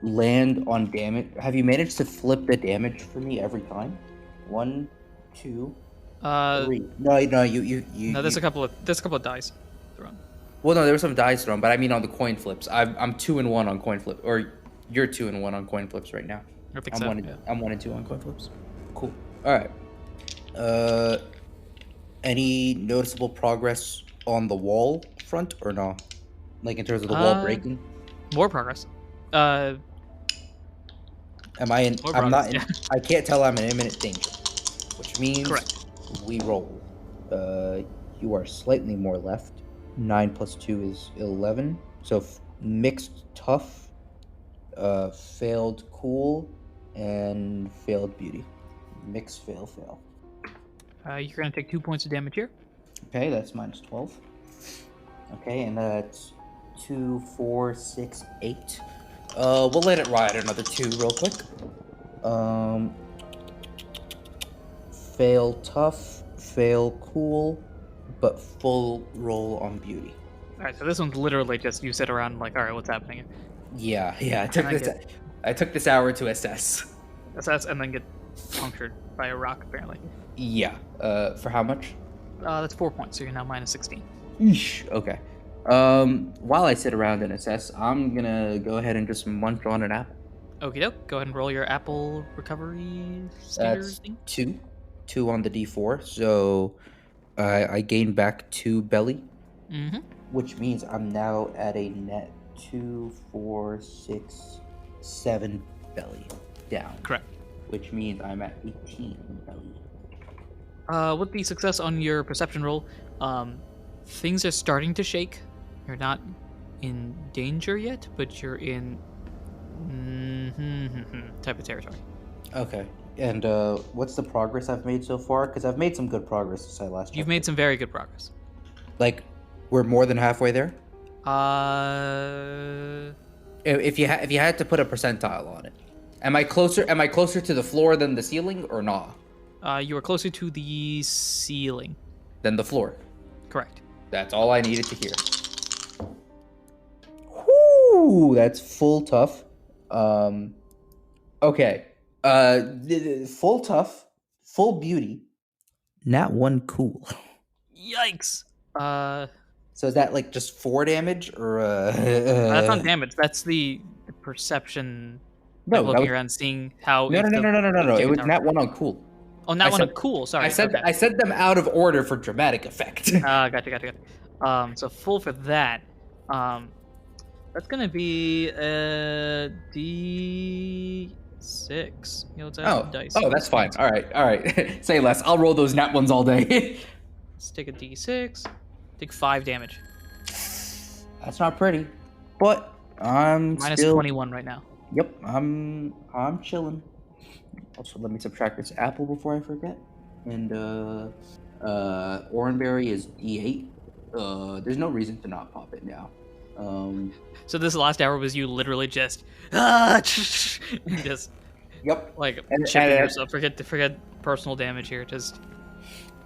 land on damage? Have you managed to flip the damage for me every time? 1, 2, 3. No, you. No, there's a couple of dice thrown. Well, no, there were some dice thrown, but I mean on the coin flips. I'm 2 and 1 on coin flip, or you're 2 and 1 on coin flips right now. I think I'm 1 and 2 on coin flips. Cool. All right. Any noticeable progress on the wall front or no? Like in terms of the wall breaking? More progress. Am I in? More I'm not. progress, I can't tell I'm in imminent danger, which means Correct. we roll. You are slightly more left. 9 plus 2 is 11. So mixed tough, failed cool, and failed beauty. Mixed fail. You're gonna take 2 points of damage here. Okay, that's minus 12. Okay, and that's 2, 4, 6, 8. We'll let it ride another 2 real quick. Fail tough, fail cool, but full roll on beauty. Alright, so this one's literally just you sit around like, alright, what's happening here? Yeah. I took this hour to assess. And then get punctured by a rock, apparently. Yeah. For how much? That's 4 points, so you're now minus 16. Eesh. Okay. While I sit around and assess, I'm gonna go ahead and just munch on an apple. Okie doke. Go ahead and roll your apple recovery That's thing. 2. 2 on the d4, so I gain back 2 belly, which means I'm now at a net 2, 4, 6, 7 belly down. Correct. Which means I'm at 18 belly. With the success on your perception roll, things are starting to shake. You're not in danger yet, but you're in type of territory. Okay. And what's the progress I've made so far? Because I've made some good progress since I last checked. You've made some very good progress. Like, we're more than halfway there? If you had to put a percentile on it. Am I closer to the floor than the ceiling or not? You are closer to the ceiling. Than the floor. Correct. That's all I needed to hear. Whoo! That's full tough. Okay. Full tough, full beauty, not 1 cool. Yikes. So is that like just 4 damage or? That's not damage. That's the perception. No, looking around, seeing how. No. It was not 1 on cool. Oh, not one on cool. Sorry. I said them out of order for dramatic effect. Gotcha. So full for that. That's gonna be D6. Dice. Oh, that's fine. All right. Say less. I'll roll those nat ones all day. Let's take a D6. Take 5 damage. That's not pretty, but I'm minus still... 21 right now. Yep, I'm chilling. Also, let me subtract this apple before I forget. And Oranberry is D8. There's no reason to not pop it now. So this last hour was you literally just just yep, like chipping yourself. Forget personal damage here. Just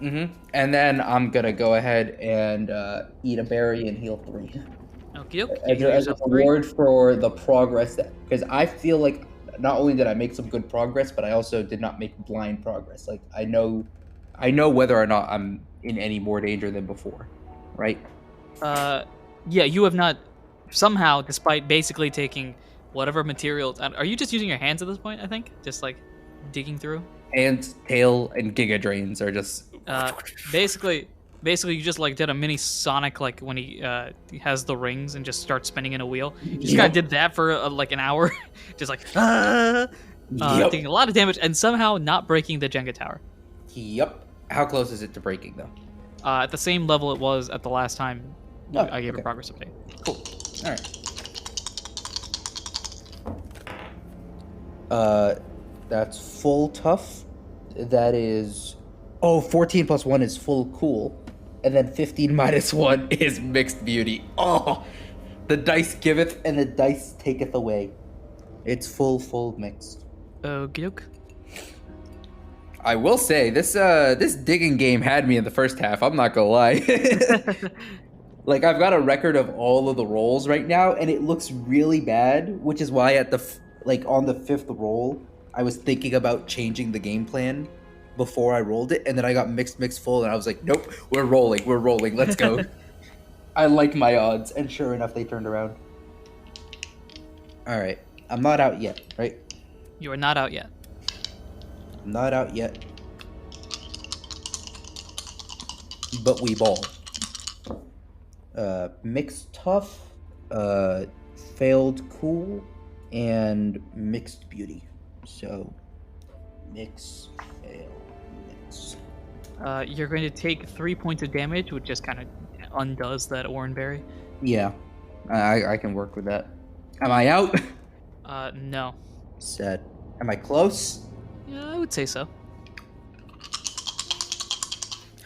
And then I'm gonna go ahead and eat a berry and heal 3. Okay. As a reward for the progress because I feel like not only did I make some good progress, but I also did not make blind progress. Like I know whether or not I'm in any more danger than before, right? Yeah, you have not somehow, despite basically taking whatever materials. Are you just using your hands at this point? I think just like digging through. Hands, tail, and Giga Drains are just Basically, you just like did a mini Sonic, like when he has the rings and just starts spinning in a wheel. You just kind of did that for like an hour, just like taking a lot of damage and somehow not breaking the Jenga tower. Yep. How close is it to breaking though? At the same level it was at the last time I gave a progress update. Cool. All right. That's full tough. That is 14 plus 1 is full cool. And then 15 minus 1 is mixed beauty. Oh, the dice giveth and the dice taketh away. It's full mixed. Okey doke. I will say this digging game had me in the first half. I'm not gonna lie. Like I've got a record of all of the rolls right now, and it looks really bad. Which is why at the on the 5th roll, I was thinking about changing the game plan before I rolled it, and then I got mixed full, and I was like, nope, we're rolling, let's go. I like my odds, and sure enough, they turned around. All right, I'm not out yet, right? You are not out yet. I'm not out yet, but we ball. Mixed tough, failed cool, and mixed beauty. So, mix, fail, mix. You're going to take 3 points of damage, which just kind of undoes that Oranberry. Yeah, I can work with that. Am I out? No. Sad. Am I close? Yeah, I would say so.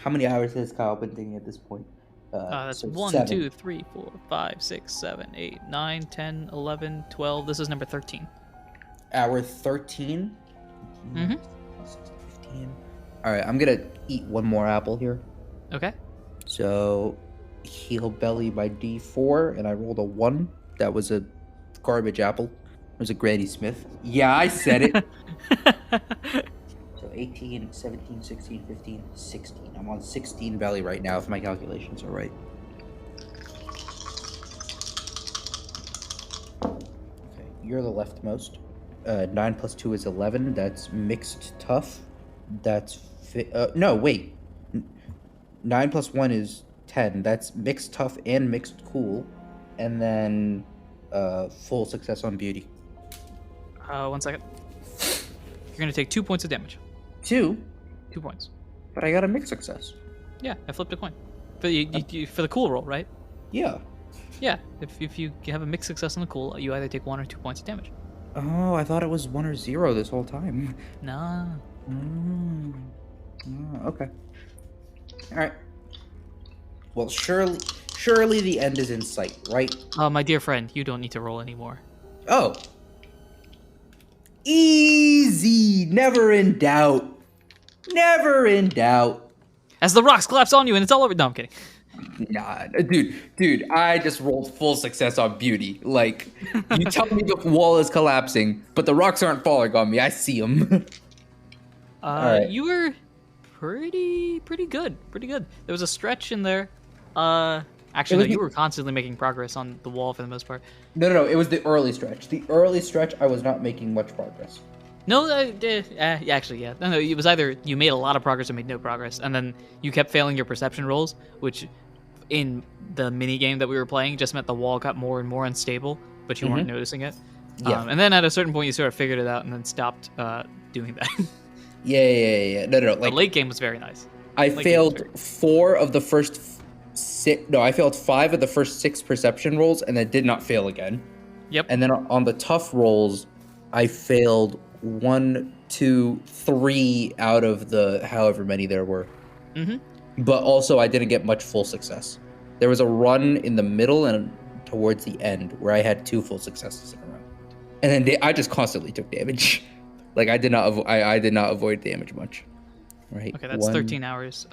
How many hours has Kyle been thinking at this point? That's so 1, 7. 2, 3, 4, 5, 6, 7, 8, 9, 10, 11, 12. This is number 13. Hour 13? Mm-hmm. 15. Alright, I'm gonna eat one more apple here. Okay. So, heal belly by D4, and I rolled a 1. That was a garbage apple. It was a Granny Smith. Yeah, I said it. So 18, 17, 16, 15, 16. I'm on 16 belly right now, if my calculations are right. Okay, you're the leftmost. 9 plus 2 is 11. That's mixed tough. That's... no, wait. 9 plus 1 is 10. That's mixed tough and mixed cool. And then full success on beauty. 1 second. You're going to take 2 points of damage. 2? 2 points. But I got a mixed success. Yeah, I flipped a coin. For the cool roll, right? Yeah. Yeah, if you have a mixed success on the cool, you either take 1 or 2 points of damage. Oh, I thought it was 1 or 0 this whole time. Nah. Oh, okay. Alright. Well, surely the end is in sight, right? My dear friend, you don't need to roll anymore. Oh. Easy! Never in doubt. Never in doubt. As the rocks collapse on you and it's all over. No, I'm kidding. Nah, dude, I just rolled full success on beauty. Like, you tell me the wall is collapsing, but the rocks aren't falling on me. I see them. Right. You were pretty good. There was a stretch in there. Actually, no, you were constantly making progress on the wall for the most part. No, it was the early stretch. The early stretch, I was not making much progress. No, actually, yeah. No, it was either you made a lot of progress or made no progress, and then you kept failing your perception rolls, which in the mini game that we were playing just meant the wall got more and more unstable, but you weren't noticing it. Yeah. And then at a certain point, you sort of figured it out and then stopped doing that. Yeah. No. Like, the late game was very nice. I failed 4 of the first 6. No, I failed 5 of the first 6 perception rolls, and then did not fail again. Yep. And then on the tough rolls, I failed 1, 2, 3 out of the however many there were. Mm-hmm. But also, I didn't get much full success. There was a run in the middle and towards the end where I had 2 full successes in a row, and then I just constantly took damage. Like I did not avoid damage much. Right. Okay, that's 13 hours.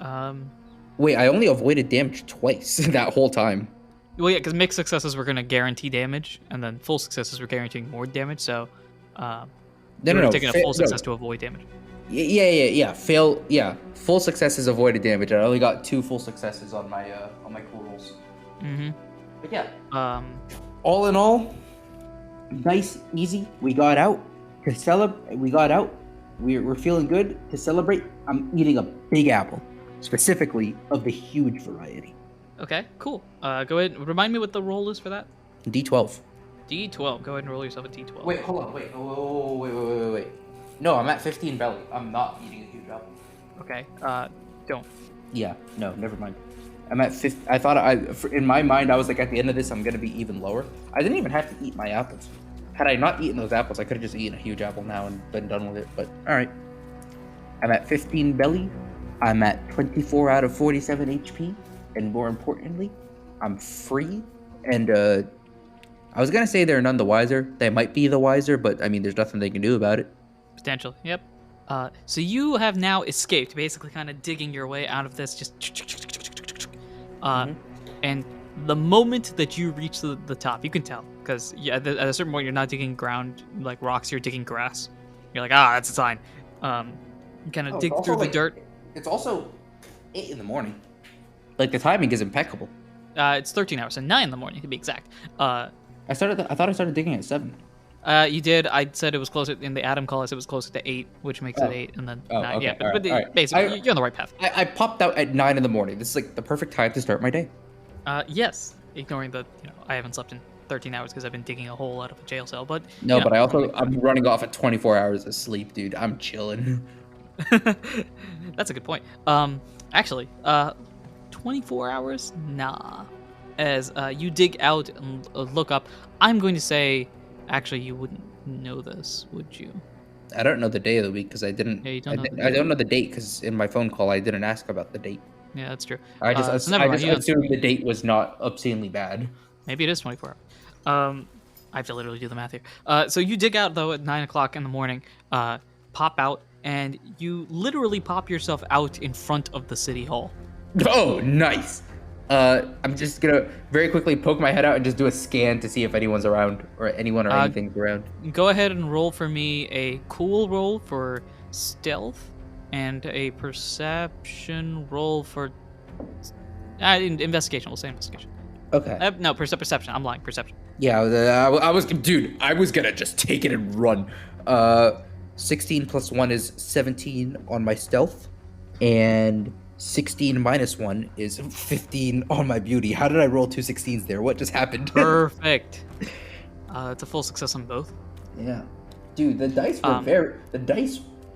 Wait, I only avoided damage twice that whole time. Well, yeah, because mixed successes were going to guarantee damage, and then full successes were guaranteeing more damage. So, You would have taken a full success to avoid damage. Yeah. Full successes avoided damage. I only got 2 full successes on my cool rolls. Mm-hmm. But yeah. All in all, nice, easy. We got out to celebrate. We're feeling good to celebrate. I'm eating a big apple, specifically of the huge variety. Okay, cool. Go ahead. Remind me what the roll is for that. D12. D12. Go ahead and roll yourself a D12. Wait, hold on. Wait. No, I'm at 15 belly. I'm not eating a huge apple. Okay. Don't. Yeah. No, never mind. I'm at 50. I thought in my mind, I was like, at the end of this, I'm gonna be even lower. I didn't even have to eat my apples. Had I not eaten those apples, I could have just eaten a huge apple now and been done with it. But all right. I'm at 15 belly. I'm at 24 out of 47 HP, and more importantly, I'm free. And I was gonna say they're none the wiser. They might be the wiser, but I mean, there's nothing they can do about it. Potentially, yep. So you have now escaped, basically kind of digging your way out of this, just and the moment that you reach the top, you can tell, because at a certain point you're not digging ground like rocks, you're digging grass. You're like, that's a sign. You kind of dig through the dirt. It's also 8 in the morning. Like, the timing is impeccable. It's 13 hours, so 9 in the morning to be exact. I thought I started digging at 7. You did. I said it was closer in the Adam call. I said it was closer to 8, which makes it 8, and then 9. Okay. Yeah, All right. Basically, you're on the right path. I popped out at 9 in the morning. This is like the perfect time to start my day. Yes, ignoring the I haven't slept in 13 hours because I've been digging a hole out of a jail cell. But no, but I'm running off at 24 hours of sleep, dude. I'm chilling. That's a good point. Actually, 24 hours? Nah. As you dig out and look up, I'm going to say, actually, you wouldn't know this, would you? I don't know the day of the week because I didn't. Yeah, you don't know I don't know the date because in my phone call I didn't ask about the date. Yeah, that's true. I just assumed the date was not obscenely bad. Maybe it is 24 hours. I have to literally do the math here. So you dig out, though, at 9 o'clock in the morning, pop out, and you literally pop yourself out in front of the city hall. Oh, nice. I'm just gonna very quickly poke my head out and just do a scan to see if anyone's around or anyone or anything's around. Go ahead and roll for me a cool roll for stealth and a perception roll for investigation. We'll say investigation. Okay. No, perception. I'm lying. Perception. Yeah, I was gonna just take it and run. 16 plus 1 is 17 on my stealth, and 16 minus 1 is 15 on my beauty. How did I roll 2 16s there? What just happened? Perfect. It's a full success on both. Yeah. Dude, the dice were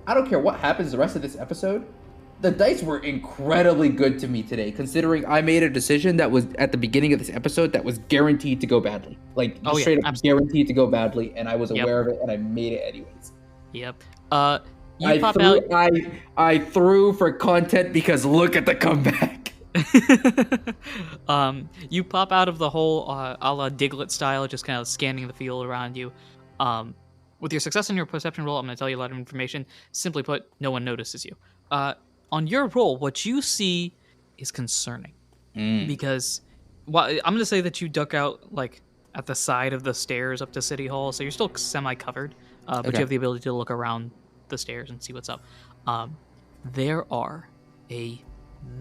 I don't care what happens the rest of this episode. The dice were incredibly good to me today, considering I made a decision that was at the beginning of this episode that was guaranteed to go badly. Like, straight up absolutely. Guaranteed to go badly, and I was aware of it, and I made it anyways. Yep. I threw for content because look at the comeback. You pop out of the hole a la Diglett style, just kind of scanning the field around you. With your success on your perception roll, I'm going to tell you a lot of information. Simply put, no one notices you. On your roll, what you see is concerning. Because I'm going to say that you duck out like at the side of the stairs up to City Hall, so you're still semi-covered, but you have the ability to look around the stairs and see what's up. There are a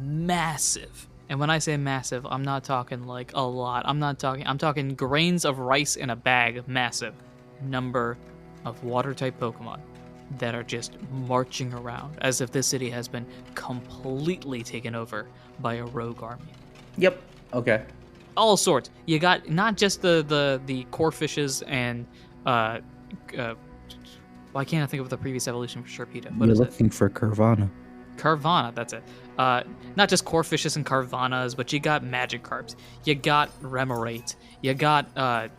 massive, and when I say massive, I'm not talking like a lot. I'm talking grains of rice in a bag, massive number of water-type Pokemon that are just marching around as if this city has been completely taken over by a rogue army. Yep. Okay. All sorts. You got not just the core fishes and why can't I think of the previous evolution for Sharpedo? You're looking for Carvana. Carvana, that's it. Not just core fishes and Carvanas, but you got Magikarps. You got Remorates. You got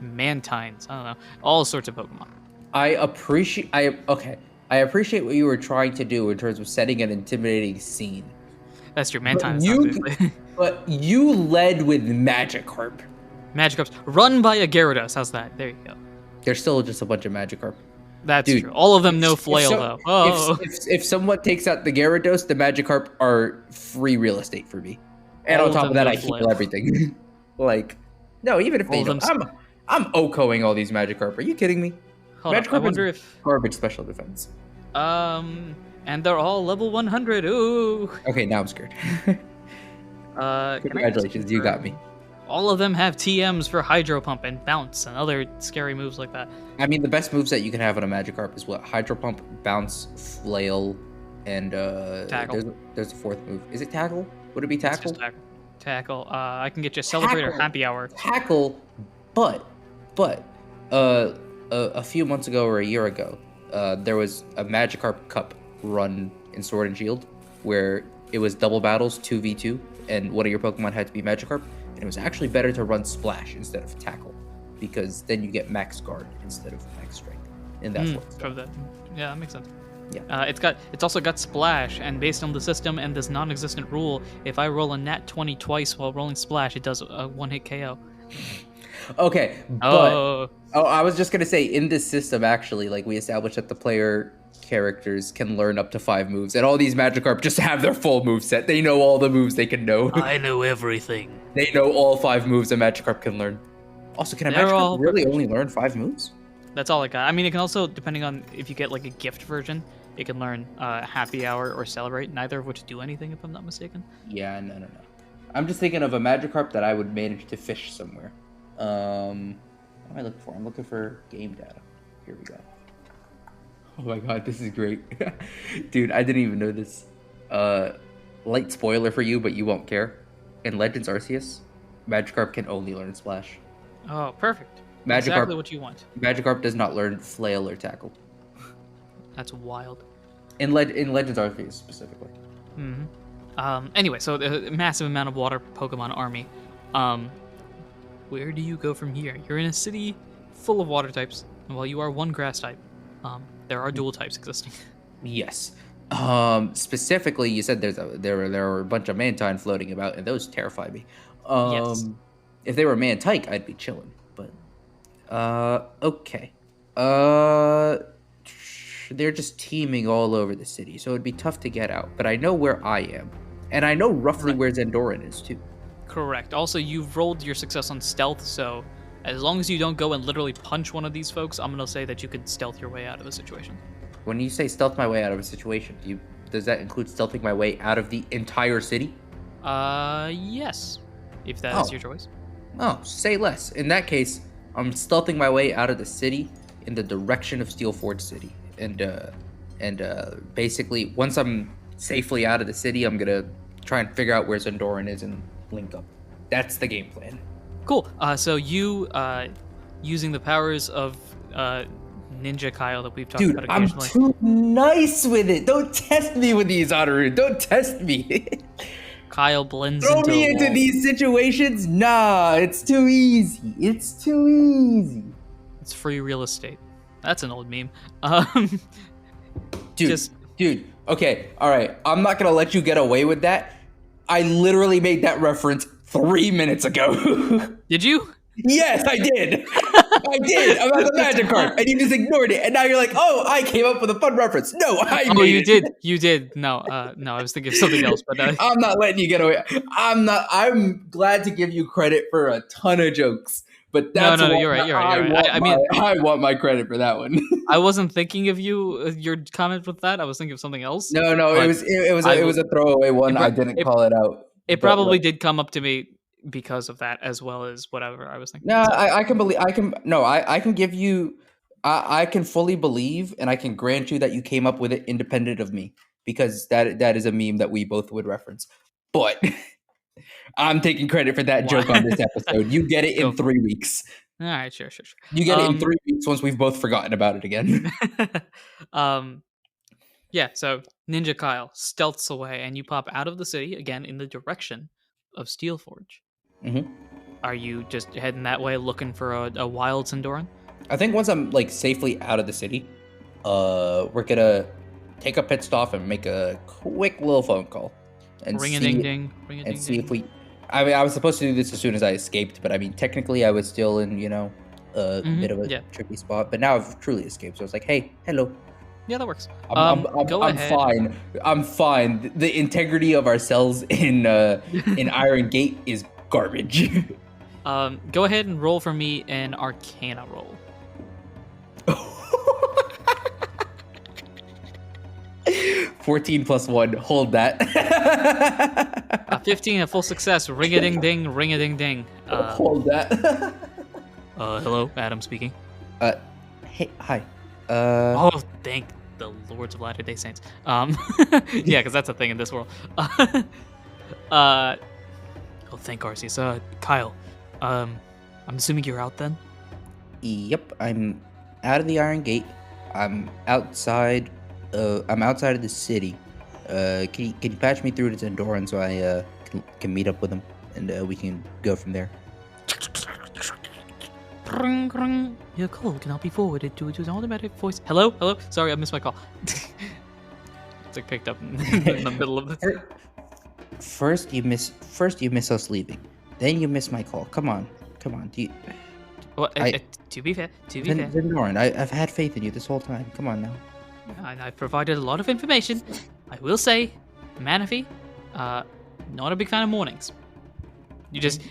Mantines. I don't know. All sorts of Pokemon. I appreciate what you were trying to do in terms of setting an intimidating scene. That's true. Mantines. But you led with Magikarp. Magikarps. Run by a Gyarados. How's that? There you go. There's still just a bunch of Magikarp. That's true. All of them no flail, though. Oh. If someone takes out the Gyarados, the Magikarp are free real estate for me. And all on top of that, no I heal everything. Like, no, even if they don't. I'm OHKOing all these Magikarp. Are you kidding me? Hold on. I Magikarp wonder is if garbage special defense. and they're all level 100. Ooh. Okay, now I'm scared. Can I just Congratulations, you got me. confirm? All of them have TMs for Hydro Pump and Bounce and other scary moves like that. I mean, the best moves that you can have on a Magikarp is what? Hydro Pump, Bounce, Flail, and Tackle. There's a fourth move. Is it Tackle? Would it be It's Tackle? just tackle. I can get you Celebrate or Tackle. Happy Hour. Tackle, but a few months ago or a year ago, there was a Magikarp Cup run in Sword and Shield where it was double battles 2v2, and one of your Pokemon had to be Magikarp, and it was actually better to run Splash instead of Tackle, because then you get Max Guard instead of Max Strength, and that's what. From that. Yeah, that makes sense. Yeah. It's also got Splash, and based on the system and this non-existent rule, if I roll a nat 20 twice while rolling Splash, it does a one-hit KO. Okay, but I was just gonna say, in this system, actually, like, we established that the player characters can learn up to 5 moves, and all these Magikarp just have their full move set. They know all the moves they can know. I know everything. They know all 5 moves a Magikarp can learn. Also, can a They're all Magikarp really perfect. only learn 5 moves? That's all I got. I mean, it can also, depending on if you get like a gift version, it can learn Happy Hour or Celebrate, neither of which do anything, if I'm not mistaken. Yeah, no. I'm just thinking of a Magikarp that I would manage to fish somewhere. What am I looking for? I'm looking for game data. Here we go. Oh my god, this is great. Dude, I didn't even know this. Light spoiler for you, but you won't care. In Legends Arceus, Magikarp can only learn Splash. Oh, perfect. Magikarp, Exactly what you want. Magikarp does not learn Flail or Tackle. That's wild. In Legends Arceus, specifically. Anyway, so the massive amount of water Pokemon army. Where do you go from here? You're in a city full of water types, and while you are one grass type, there are dual types existing. Yes. Specifically, you said there were a bunch of Mantine floating about, and those terrify me. Yes. If they were Mantike, I'd be chilling. But okay. They're just teeming all over the city, so it'd be tough to get out. But I know where I am, and I know roughly where Zendoran is too. Correct. Also, you've rolled your success on stealth, so as long as you don't go and literally punch one of these folks, I'm gonna say that you could stealth your way out of the situation. When you say stealth my way out of a situation, does that include stealthing my way out of the entire city? Yes. If that is your choice. Oh, say less. In that case, I'm stealthing my way out of the city in the direction of Steelforge City. And basically, once I'm safely out of the city, I'm gonna try and figure out where Zendoran is and link up. That's the game plan. Cool. So you, using the powers of Ninja Kyle that we've talked Dude, about I'm occasionally. too nice with it. Don't test me with these, Anirudh. Don't test me. Kyle blends Throw into me a into wall. these situations? Nah, it's too easy. It's too easy. It's free real estate. That's an old meme. Dude, Just- dude, okay, all right. I'm not gonna let you get away with that. I literally made that reference 3 minutes ago. Did you? Yes, I did. I did about the Magikarp, and you just ignored it. And now you're like, "Oh, I came up with a fun reference." No, I Oh, made you it. did. You did. No, no, I was thinking of something else. But I'm not letting you get away. I'm glad to give you credit for a ton of jokes, but that's No, one you're right, that you're right, you're right. I mean, I want my credit for that one. I wasn't thinking of you. Your comment with that. I was thinking of something else. No, But it was a throwaway one. I didn't call it out. It But, probably like, did come up to me because of that, as well as whatever I was thinking. No, So- I can believe. I can give you. I can fully believe, and I can grant you that you came up with it independent of me, because that is a meme that we both would reference. But I'm taking credit for that joke on this episode. You get it Go in for 3 weeks. All right, sure. You get it in 3 weeks once we've both forgotten about it again. Yeah, so Ninja Kyle stealths away, and you pop out of the city again in the direction of Steelforge. Mhm. Are you just heading that way, looking for a wild Sindoran? I think once I'm like safely out of the city, we're gonna take a pit stop and make a quick little phone call and Ring a see ding ding, ring a and ding see ding. if we. I mean, I was supposed to do this as soon as I escaped, but I mean, technically, I was still in a bit of a yeah. tricky spot. But now I've truly escaped, so it's like, hey, hello. Yeah, that works. I'm Go I'm ahead. fine. I'm fine. The integrity of our cells in Iron Gate is garbage. Go ahead and roll for me an Arcana roll. 14 plus 1. Hold that. 15, a full success. Ring-a-ding-ding, ring-a-ding-ding. Hold that. Hello, Adam speaking. Hey, hi. Oh, thank the Lords of Latter-day Saints. Yeah, because that's a thing in this world. Oh, thank Arceus. Kyle, I'm assuming you're out then? Yep, I'm out of the Iron Gate. I'm outside of the city. Can you patch me through to Zendoran so I can meet up with him and we can go from there? Your call cannot be forwarded to an automatic voice. Hello? Sorry, I missed my call. It's like picked up in the middle of the. First you miss us leaving. Then you miss my call. Come on. Do you? Well, to be fair. Zendoran, I've had faith in you this whole time. Come on now. I provided a lot of information. I will say, Manaphy, not a big fan of mornings. You just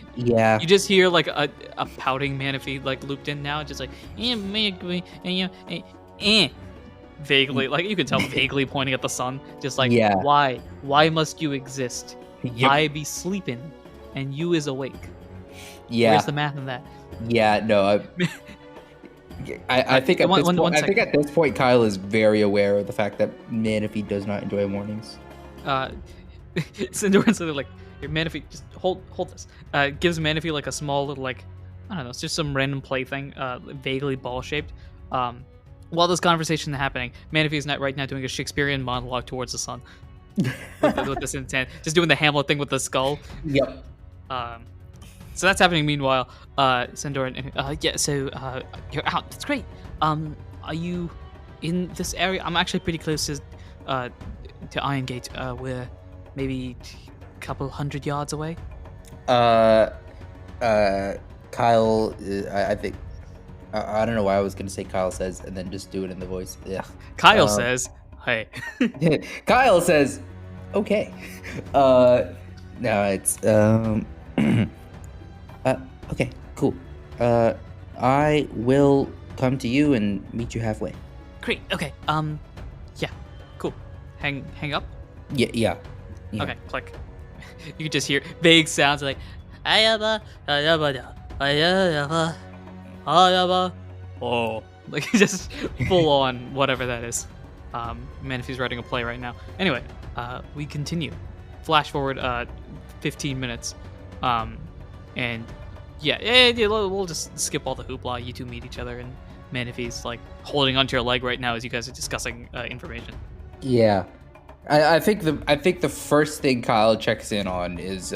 hear like a pouting Manaphy like looped in now, just like vaguely, like you can tell vaguely pointing at the sun, just like why must you exist? Yep. I be sleeping and you is awake. Yeah. Where's the math in that? Yeah, no. I think at this point Kyle is very aware of the fact that Manaphy does not enjoy mornings. Zendoran's like, here, Manaphy, just hold this. Gives Manaphy like a small little like, I don't know, it's just some random plaything, vaguely ball shaped. While this conversation is happening, Manaphy is not right now doing a Shakespearean monologue towards the sun. with this intent, just doing the Hamlet thing with the skull. Yep. So that's happening. Meanwhile, Zendoran, so you're out. That's great. Are you in this area? I'm actually pretty close to Iron Gate. We're maybe a couple hundred yards away. Kyle, I think. I don't know why I was gonna say Kyle says and then just do it in the voice. Yeah. Kyle says, "Hey." Kyle says, "Okay." No, it's okay, cool. I will come to you and meet you halfway. Great. Okay. Yeah. Cool. Hang up. Yeah. Okay. Click. You can just hear vague sounds like oh, like just full on whatever that is. Manaphy's writing a play right now. Anyway, we continue. Flash forward 15 minutes. And we'll just skip all the hoopla. You two meet each other, and Manaphy's like holding onto your leg right now as you guys are discussing information. Yeah, I think the first thing Kyle checks in on is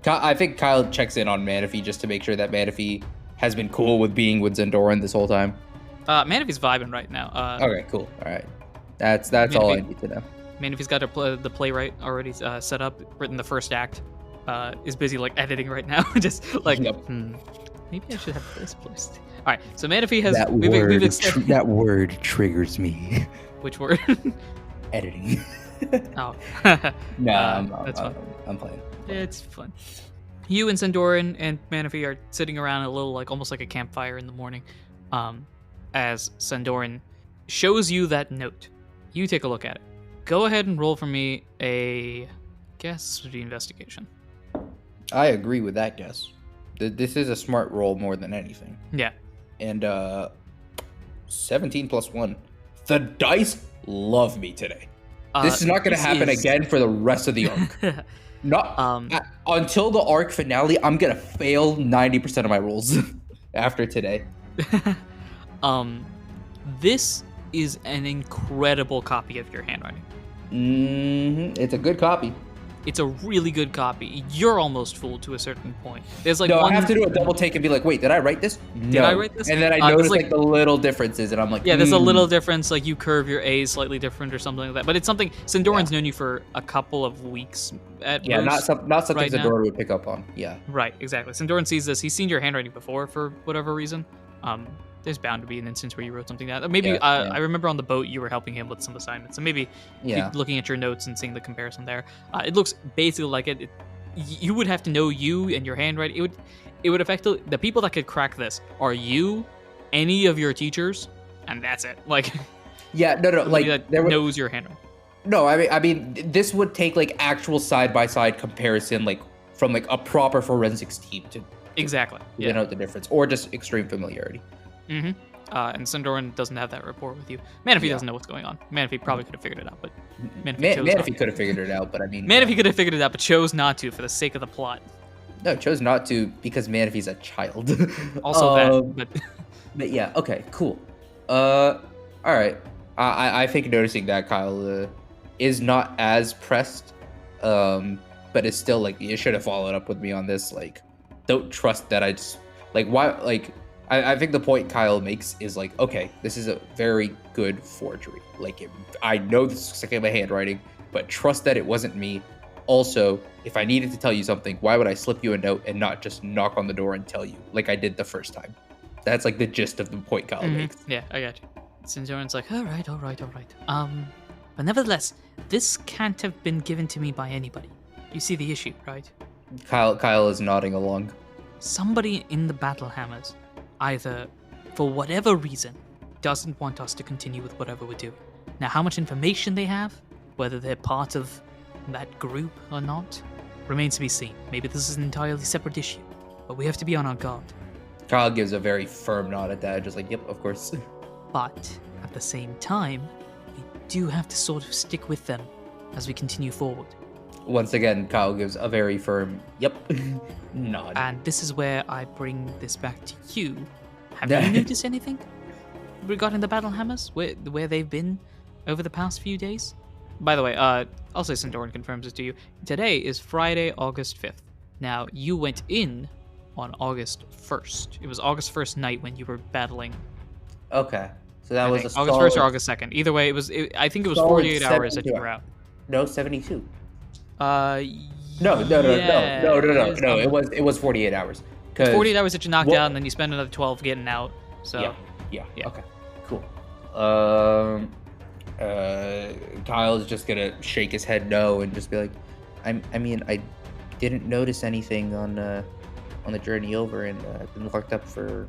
I think Kyle checks in on Manaphy just to make sure that Manaphy has been cool with being with Zendoran this whole time. Manaphy's vibing right now. Okay, cool. All right, that's Manaphy, all I need to know. Manaphy's got the playwright already set up, written the first act. Is busy like editing right now, just like maybe I should have this placed. All right, so Manaphy has that word triggers me. Which word? Editing. Oh, no, that's fun. I'm playing. It's fun. You and Zendoran and Manaphy are sitting around a little like almost like a campfire in the morning, as Zendoran shows you that note. You take a look at it. Go ahead and roll for me a guess the investigation. I agree with that guess. This is a smart roll more than anything. Yeah. And 17 plus 1. The dice love me today. This is not going to happen again for the rest of the arc. Until the arc finale, I'm going to fail 90% of my rolls after today. This is an incredible copy of your handwriting. It's a good copy. It's a really good copy. You're almost fooled to a certain point. There's like I have to do a double take and be like, wait, did I write this? Did I write this? And then I notice like the little differences, and I'm like, yeah, there's a little difference. Like you curve your A's slightly different or something like that. But it's something Zendoran's known you for a couple of weeks at most. not something Zendoran would pick up on. Yeah. Right, exactly. Zendoran sees this. He's seen your handwriting before for whatever reason. There's bound to be an instance where you wrote something down. Maybe I remember on the boat you were helping him with some assignments. So maybe looking at your notes and seeing the comparison there. It looks basically like it. You would have to know you and your handwriting. It would affect the people that could crack this are you, any of your teachers, and that's it. Like no. Like that knows your handwriting. No, I mean, this would take like actual side by side comparison, like from like a proper forensics team to Exactly. you know the difference, or just extreme familiarity. Mm-hmm. And Sundoran doesn't have that rapport with you. Manaphy Yeah. doesn't know what's going on. Manaphy probably could have figured it out, but Manaphy chose Man, not if he to. could have figured it out, but I mean, Manaphy could have figured it out, but chose not to for the sake of the plot. no, chose not to because Manaphy's a child. Also that, but But yeah, okay, cool. All right. I think noticing that Kyle is not as pressed, but it's still like you should have followed up with me on this. Like, don't trust that I just like why like I think the point Kyle makes is like, okay, this is a very good forgery. Like, I know this is like my handwriting, but trust that it wasn't me. Also, if I needed to tell you something, why would I slip you a note and not just knock on the door and tell you like I did the first time? That's like the gist of the point Kyle makes. yeah, I got you. Sundoran's like, all right. But nevertheless, this can't have been given to me by anybody. You see the issue, right? Kyle is nodding along. Somebody in the Battle Hammers, either for whatever reason, doesn't want us to continue with whatever we're doing. Now, how much information they have, whether they're part of that group or not, remains to be seen. Maybe this is an entirely separate issue, but we have to be on our guard. Kyle gives a very firm nod at that, just like, yep, of course. But at the same time, we do have to sort of stick with them as we continue forward. Once again, Kyle gives a very firm, yep, nod. And this is where I bring this back to you. Have you noticed anything regarding the Battle Hammers? Where they've been over the past few days? By the way, I'll say Sundoran confirms this to you. Today is Friday, August 5th. Now, you went in on August 1st. It was August 1st night when you were battling. Okay, so that was a August 1st or August 2nd. Either way, I think it was 48 hours that you were out. No, 72. No. No. It was 48 hours. 48 hours that you knocked out, and then you spend another 12 getting out. So yeah. Okay, cool. Kyle's just gonna shake his head no and just be like, I mean, I didn't notice anything on the journey over, and I've been locked up for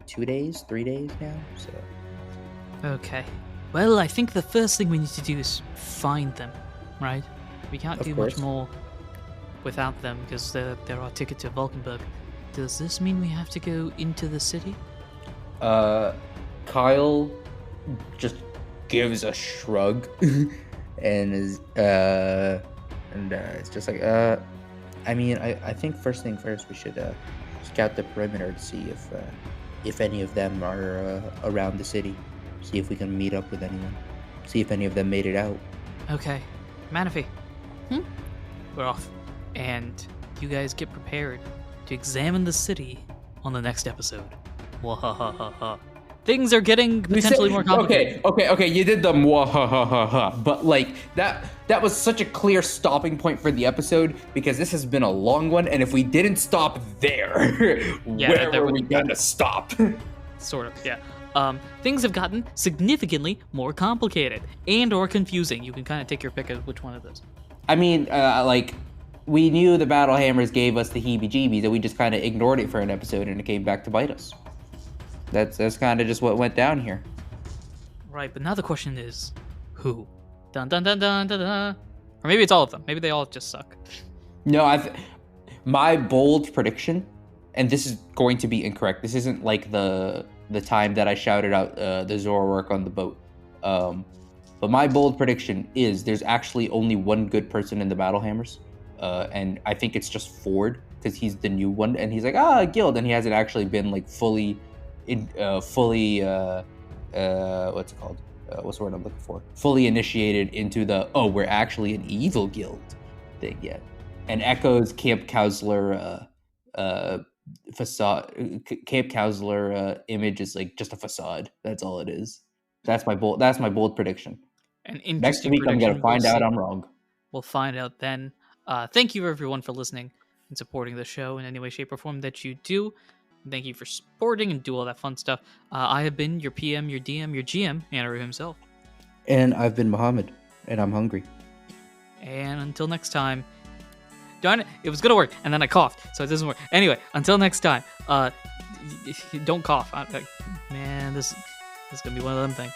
3 days now. So. Okay. Well, I think the first thing we need to do is find them, right? We can't do much more without them because they're our ticket to Valkenburg. Does this mean we have to go into the city? Kyle just gives a shrug and is it's just like I mean, I think first thing first we should scout the perimeter to see if any of them are around the city. See if we can meet up with anyone. See if any of them made it out. Okay. Manaphy. We're off. And you guys get prepared to examine the city on the next episode. Wahahaha. Things are getting potentially more complicated. Okay, you did the mwahahaha, but like that was such a clear stopping point for the episode because this has been a long one, and if we didn't stop there, where were we gonna stop? Sort of, yeah. Things have gotten significantly more complicated and or confusing. You can kind of take your pick of which one it is. I mean, like, we knew the Battle Hammers gave us the heebie-jeebies, and we just kind of ignored it for an episode, and it came back to bite us. That's kind of just what went down here. Right, but now the question is, who? Dun dun dun dun dun dun. Or maybe it's all of them. Maybe they all just suck. No, my bold prediction, and this is going to be incorrect. This isn't like the time that I shouted out the Zora work on the boat. But my bold prediction is there's actually only one good person in the Battle Hammers. And I think it's just Ford, because he's the new one, and he's like, guild, and he hasn't actually been like fully what's it called? What's the word I'm looking for? Fully initiated into the, we're actually an evil guild thing yet. And Echo's Camp Counselor facade, Camp Counselor image is like just a facade. That's all it is. That's my bold prediction. An interesting Next week I'm gonna prediction. find out I'm wrong. We'll find out then. Thank you everyone for listening and supporting the show in any way, shape, or form that you do. Thank you for supporting and do all that fun stuff. I have been your PM, your DM, your GM, Anirudh himself. And I've been Muhammad, and I'm hungry. And until next time, darn it, it was gonna work, and then I coughed, so it doesn't work. Anyway, until next time, don't cough. Man, this is gonna be one of them things.